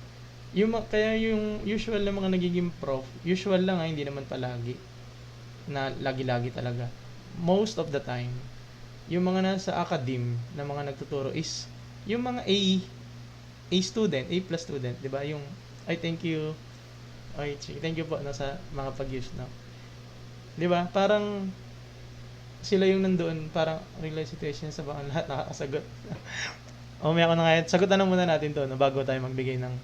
S1: Kaya yung usual na mga nagiging prof, usual lang hindi naman palagi. Na lagi-lagi talaga. Most of the time, yung mga nasa academe na mga nagtuturo is yung mga A student, A+ student, 'di ba? Yung thank you. Thank you po sa mga pag-use na. 'Di ba? Parang sila yung nandoon, parang real life situation sa bang lahat nakakasagot. May ako na nga. Sagutan na muna natin 'to no, bago tayo magbigay ng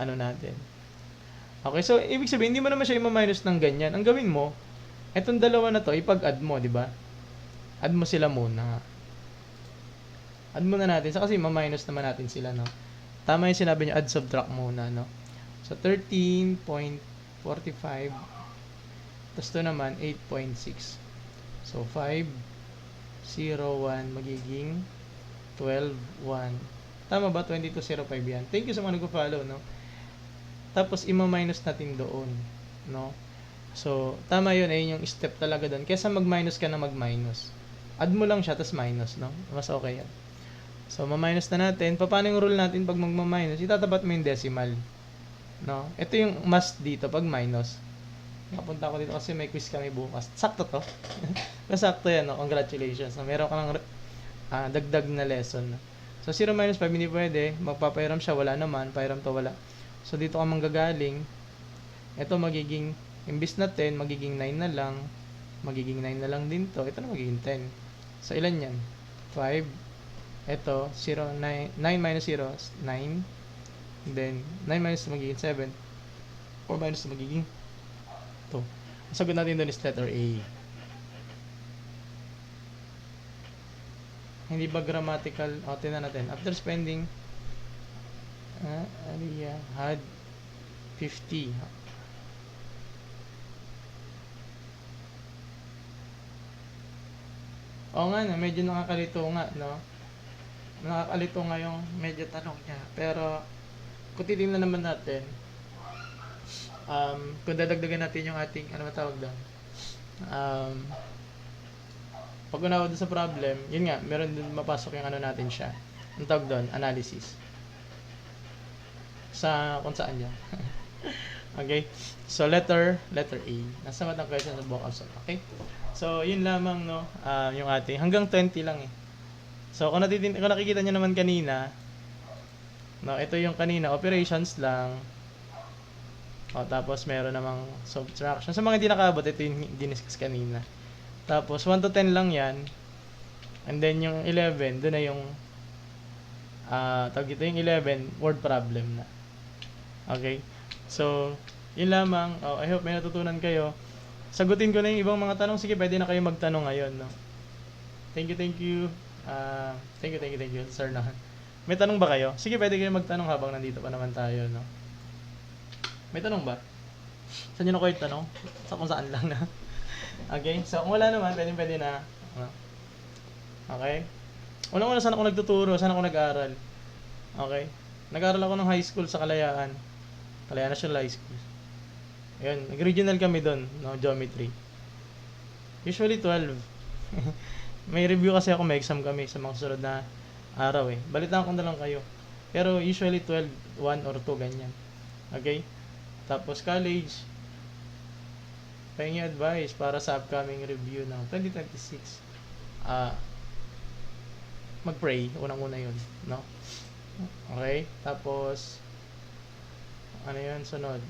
S1: ano natin. Okay, so ibig sabihin hindi mo naman siya i-minus ng ganyan. Ang gawin mo, etong dalawa na 'to, ipag-add mo, 'di ba? Add mo sila muna. Add muna natin. Kasi ma-minus naman natin sila, no? Tama yung sinabi niyo, add subtract muna, no? So, 13.45. Tapos ito naman, 8.6. So, 5, 0, 1, magiging 12, 1. Tama ba? 22.05 yan. Thank you sa mga nag-follow, no? Tapos, ima-minus natin doon, no? So, tama yun. Ayun yung step talaga doon. Kesa mag-minus ka na mag-minus. Add mo lang siya, tapos minus, no? Mas okay yan. So, ma-minus na natin. Paano yung rule natin pag mag-minus? Itatapat mo yung decimal. No? Ito yung must dito pag minus. Napunta ko dito kasi may quiz kami bukas. Sakto to. Sakto yan, no? Congratulations. No? Meron ka ng dagdag na lesson. No? So, 0 minus 5 hindi pwede. Magpapairam siya, wala naman. Pairam to, wala. So, dito ka manggagaling. Ito magiging, imbis na 10, magiging 9 na lang. Magiging 9 na lang din to. Ito na magiging 10. So, ilan yan? 5. Ito, 0, 9 minus 0 is 9. Then, 9 minus magiging 7. 4 minus magiging 2. Ang sagot natin doon is letter A. Hindi ba grammatical? Tingnan natin. After spending, Aliyah had 50. Oo nga na, medyo nakakalito nga, no? Nakakalito nga yung medyo tanong niya. Pero, kung titignan naman natin, kung dadagdagan natin yung ating, ano matawag doon? Pag unawa doon sa problem, yun nga, meron din mapasok yung ano natin siya. Ang tawag doon, analysis. Kung saan dyan. Okay? So, letter A. Nasa matang question sa book also. Okay? So, yun lamang, no? Yung ating, hanggang 20 lang eh. So, kung nakikita nyo naman kanina, no, ito yung kanina, operations lang. Tapos, meron namang subtraction. Sa mga hindi nakaabot, ito yung diniscuss kanina. Tapos, 1 to 10 lang yan. And then, yung 11, doon na yung, tawag ito yung 11, word problem na. Okay? So, yun lamang. I hope may natutunan kayo. Sagutin ko na yung ibang mga tanong. Sige, pwede na kayo magtanong ngayon, no? Thank you. Thank you, Sir Nahan. May tanong ba kayo? Sige, pwede kayo magtanong habang nandito pa naman tayo, no? May tanong ba? Saan nyo na kayo tanong? Sa kung saan lang na. Okay? So, kung wala naman, pwede na. Okay? Unang-una, saan ako nagtuturo? Saan ako nag-aaral? Okay? Nag-aaral ako ng high school sa Kalayaan. Kalayaan National High School. Ayun, nag-regional kami doon, no? Geometry. Usually 12. May review kasi ako, may exam kami sa mga susunod na araw eh. Balitaan ko na lang kayo. Pero usually 12, 1 or 2, ganyan. Okay? Tapos college, pahingi advice para sa upcoming review ng 2026. Mag-pray, unang-una yun, no? Okay? Tapos, ano yun, sunod?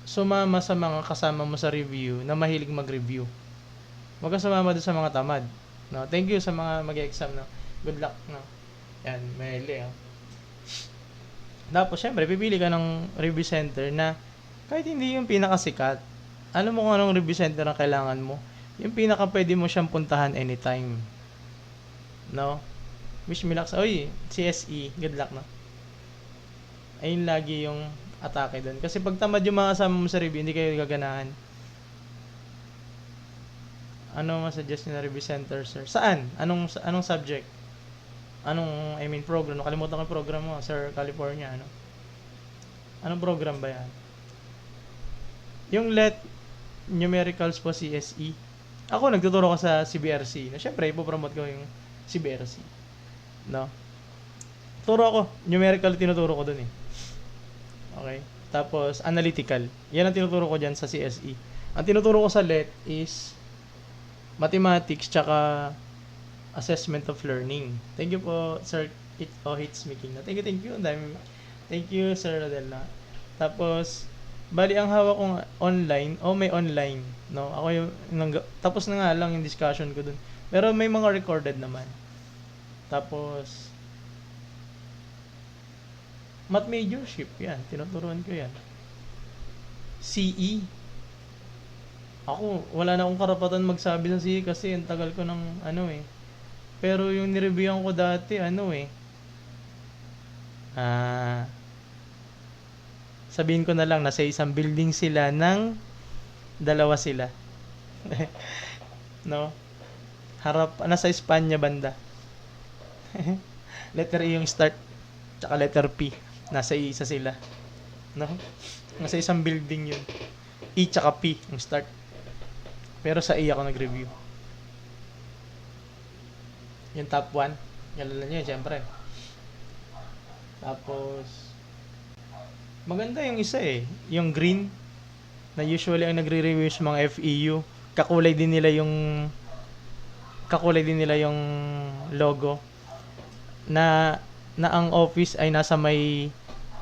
S1: Sumama sa mga kasama mo sa review na mahilig mag-review. Huwag ka sumama doon sa mga tamad. No? Thank you sa mga mag-exam. No? Good luck. No? Yan, mahili. Oh. Tapos, syempre, pipili ka ng review center na kahit hindi yung pinakasikat. Alam mo kung anong review center ang kailangan mo. Yung pinaka pwede mo siyang puntahan anytime. No? Wish me luck. Oy, CSE. Good luck, no? Ayun lagi yung atake doon. Kasi pag tamad yung mga kasama mo sa review, hindi kayo gaganahan. Ano masuggest na review center, sir? Saan? Anong subject? Program. Nakalimutan ko yung program mo, Sir California, ano? Anong program ba yan? Yung let numericals po CSE. Ako, nagtuturo ko sa CBRC. No? Siyempre, ipopromote ko yung CBRC. No? Turo ako. Numerical tinuturo ko dun eh. Okay? Tapos, analytical. Yan ang tinuturo ko dyan sa CSE. Ang tinuturo ko sa let is mathematics tsaka assessment of learning. Thank you po, Sir Hits Making. Thank you. Thank you, Sir Rodella. Tapos, bali ang hawak kong online, may online, no? Ako yung, tapos na nga lang yung discussion ko dun. Pero may mga recorded naman. Tapos, math majorship, yan. Tinuturuan ko yan. CE. Ako, wala na akong karapatan magsabi ng CE kasi ang tagal ko ng Pero yung nireviewhan ko dati, sabihin ko na lang, nasa isang building sila ng dalawa sila. No? Nasa Espanya banda. Letter E yung start, tsaka letter P. Nasa isa sila. No? Nasa isang building yun. E tsaka P yung start. Pero sa E ako nag-review. Yung top 1. Yalala nyo, syempre. Tapos, maganda yung isa eh. Yung green, na usually ang nagre-review sa mga FEU. Kakulay din nila yung logo. Na ang office ay nasa may,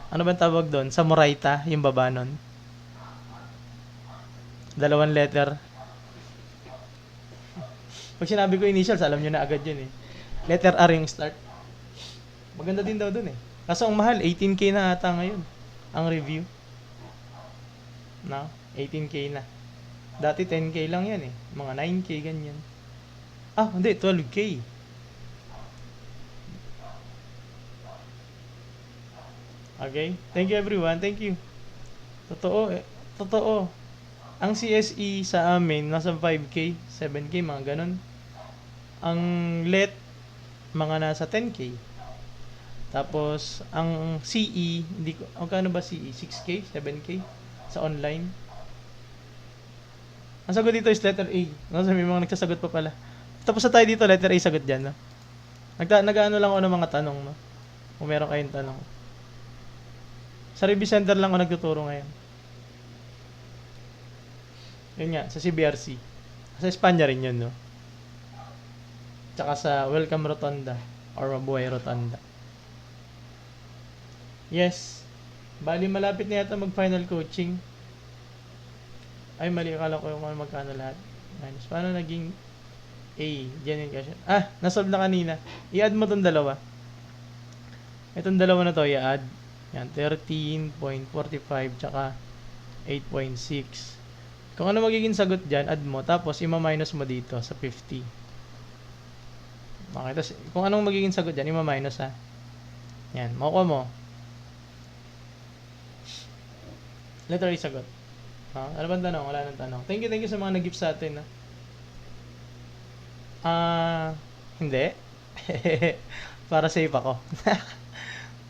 S1: ano ba tawag doon? Sa Moraita, yung baba nun. 2 letter. Pag sinabi ko initials, alam nyo na agad yun eh. Letter R yung start. Maganda din daw dun eh. Kaso ang mahal, 18K na ata ngayon. Ang review. No? 18K na. Dati 10K lang yan eh. Mga 9K ganyan. Hindi. 12K. Okay? Thank you everyone. Thank you. Totoo eh. Totoo. Ang CSE sa amin, nasa 5K, 7K, mga ganun. Ang let, mga nasa 10K. Tapos, ang CE, magkano ba CE? 6K? 7K? Sa online? Ang sagot dito is letter A. No? May mga nagsasagot pa pala. Tapos na tayo dito, letter A sagot dyan. No? Nag-ano lang ako ng mga tanong. No? Kung meron kayong tanong. Sa review center lang ako nagtuturo ngayon. Yun nga, sa CBRC. Sa Espanya rin yun, no? Tsaka sa Welcome Rotonda or Mabuhay Rotonda. Yes. Bali, malapit na yata mag-final coaching. Ay, mali. Akala ko yung magkano lahat. Minus. Paano naging A? Genuine question. Nasolve na kanina. I-add mo itong dalawa. Itong dalawa na to, i-add. Yan, 13.45 tsaka 8.6. Kung ano magiging sagot dyan, add mo. Tapos, ima-minus mo dito sa 50. Okay, tapos kung anong magiging sagot dyan, ima-minus ha. Yan, makukuha mo. Letter A sagot. Ano bang tanong? Wala nang tanong. Thank you sa mga nag-gift sa atin. Hindi. Para safe ako.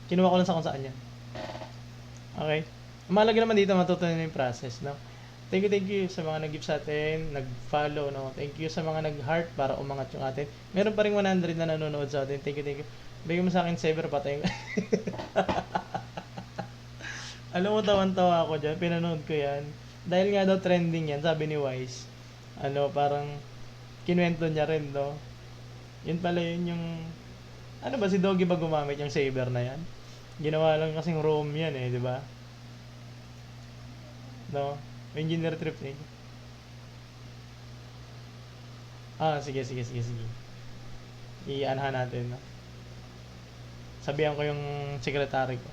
S1: Kinuha ko lang sa kung saan yan. Okay. Mahalaga naman dito matutunan yung process, no? Thank you sa mga nag-gift sa atin, nag-follow, no? Thank you sa mga nag-heart para umangat yung atin. Meron pa rin 100 na nanonood sa atin. Thank you. Bigyan mo sa akin saver, patay. Alam mo, tawan-tawa ako dyan. Pinanood ko yan. Dahil nga daw trending yan, sabi ni Wise. Parang kinuwento niya rin, no? Yun pala yun yung... Ano ba, si Doggy ba gumamit yung saver na yan? Ginawa lang kasing ROM yan di ba? No? Engineer trip eh. Sige. Ianhan natin, no? Sabihan ko yung secretary ko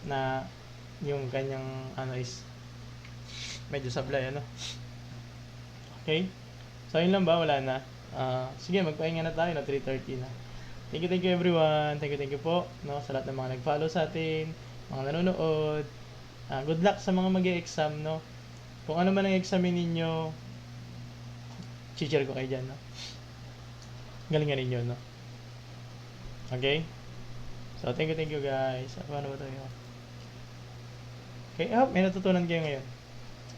S1: na yung kanyang is medyo sablay, Okay? So, yun lang ba? Wala na. Sige, magpahinga na tayo na 3:30 na. Thank you everyone. Thank you po, no, sa lahat ng mga nag-follow sa atin, mga nanonood. Good luck sa mga mag-e-exam, no. Kung ano man ang examin ninyo, share ko kayo dyan, no. Galingan ninyo, no. Okay? So, thank you guys. Ano ba tayo? Okay, may natutunan kayo ngayon.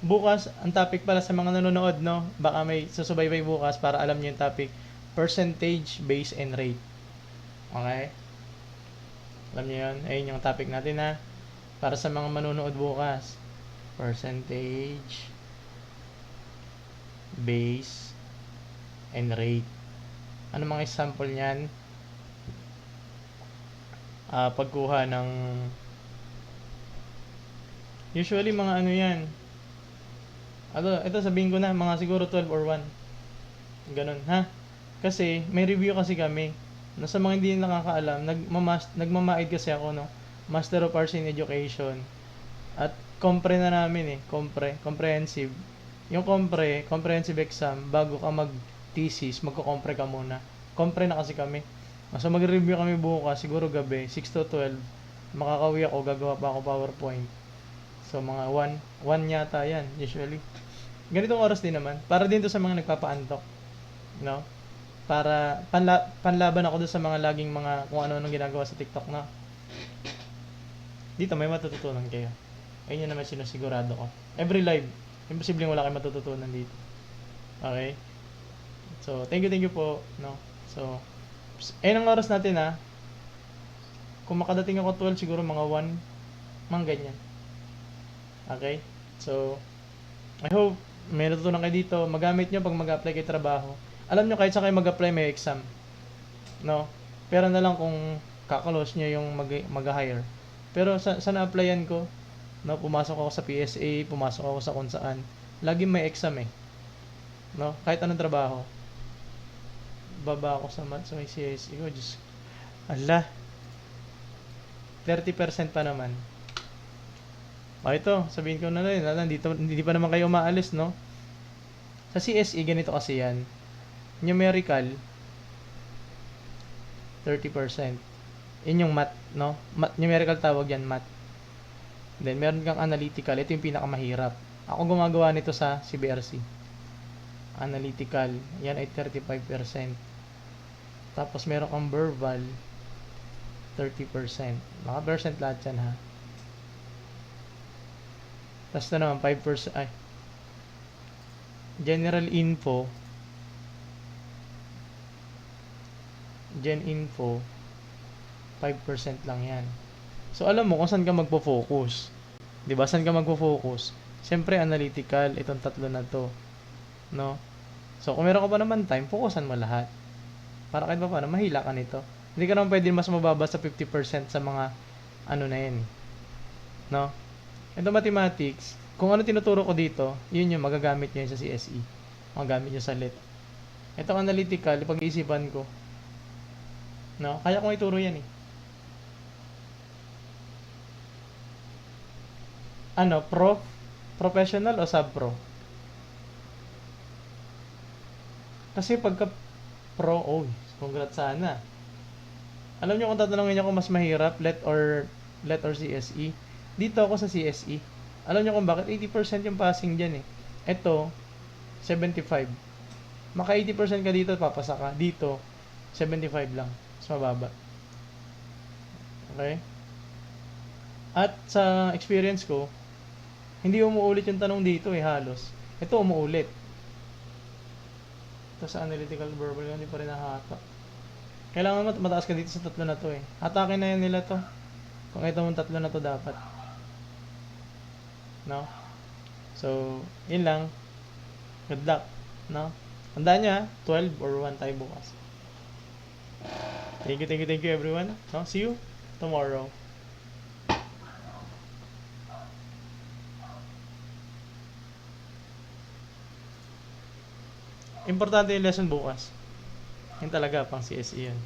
S1: Bukas, ang topic pala sa mga nanonood, no, baka may susubaybay bukas para alam niyo yung topic, percentage, base, and rate. Okay? Alam niyo yun? Ayun yung topic natin na para sa mga manonood bukas. Percentage, base, and rate. Ano mga example niyan? Pagkuha ng usually mga yan. Ito sabihin ko na, mga siguro 12 or 1. Ganun, ha? Kasi, may review kasi kami. Sa mga hindi nakakaalam, nagmamaid kasi ako, no? Master of Arts in Education. At compre na namin comprehensive. Yung comprehensive exam, bago ka mag-thesis, magko-compre ka muna. Compre na kasi kami. So, mag-review kami bukas, siguro gabi, 6 to 12. Makakauwi ako, gagawa pa ako PowerPoint. So, mga 1 yata yan, usually. Ganitong oras din naman. Para din to sa mga nagpapaantok. No? Para panlaban ako doon sa mga laging mga kung ano-ano ginagawa sa TikTok na. Dito may matututunan kayo. Ayun yun naman sinasigurado ko. Every live, imposibleng wala kayong matututunan dito. Okay? So, thank you po. No? So, ayun ang oras natin Kung makadating ako 12, siguro mga 1. Mga ganyan. Okay? So, I hope may natutunan kayo dito. Magamit nyo pag mag-apply kayo trabaho. Alam nyo, kahit saan kayo mag-apply, may exam. No? Pero na lang kung kakalos nyo yung mag-hire. Pero sa na-applyan ko, no, pumasok ako sa PSA, pumasok ako sa kung saan. Lagi may exam No? Kahit anong trabaho. Baba ako sa math, sa may CSE ko. Diyos. Ala. 30% pa naman. Ito, sabihin ko na rin. Hindi pa naman kayo umaalis, no? Sa CSE, ganito kasi yan. Numerical, 30%. Yun yung math, no? Numerical tawag yan, math. Then, meron kang analytical. Ito yung pinakamahirap. Ako gumagawa nito sa CBRC. Analytical, yan ay 35%. Tapos, meron kang verbal, 30%. Mga percent lahat yan, ha? Tapos na naman, 5%. General info, Gen info, 5% lang yan. So, alam mo kung saan ka magpo-focus. Diba? Saan ka magpo-focus? Siyempre, analytical, itong tatlo na to. No? So, kung meron ka pa naman time, focusan mo lahat. Para kahit pa paano, mahila ka nito. Hindi ka naman pwede mas mababa sa 50% sa mga na yan. No? Ito mathematics, kung ano tinuturo ko dito, yun yung magagamit nyo yun sa CSE. Magagamit nyo sa LIT. Itong analytical, pag-iisipan ko. No? Kaya kong ituro yan professional o sub-pro? Kasi pagka pro, Congrats sana. Alam nyo kung tatanungin nyo kung mas mahirap, let or CSE? Dito ako sa CSE. Alam nyo kung bakit? 80% yung passing dyan eh. Ito, 75. Maka 80% ka dito, papasa ka. Dito, 75 lang. Mas mababa. Okay? At sa experience ko, hindi umuulit yung tanong dito eh, halos. Ito umuulit. Ito sa analytical verbal, hindi pa rin nahatak. Kailangan mataas ka dito sa tatlo na to eh. Hatakin na yan nila to. Kung ito mong tatlo na to dapat. No? So, yun lang. Good luck. No? Tandaan nyo ha, 12 or 1 tayo bukas. Thank you everyone. No? See you tomorrow. Importante yung lesson bukas. Yun talaga, pang CSE yan.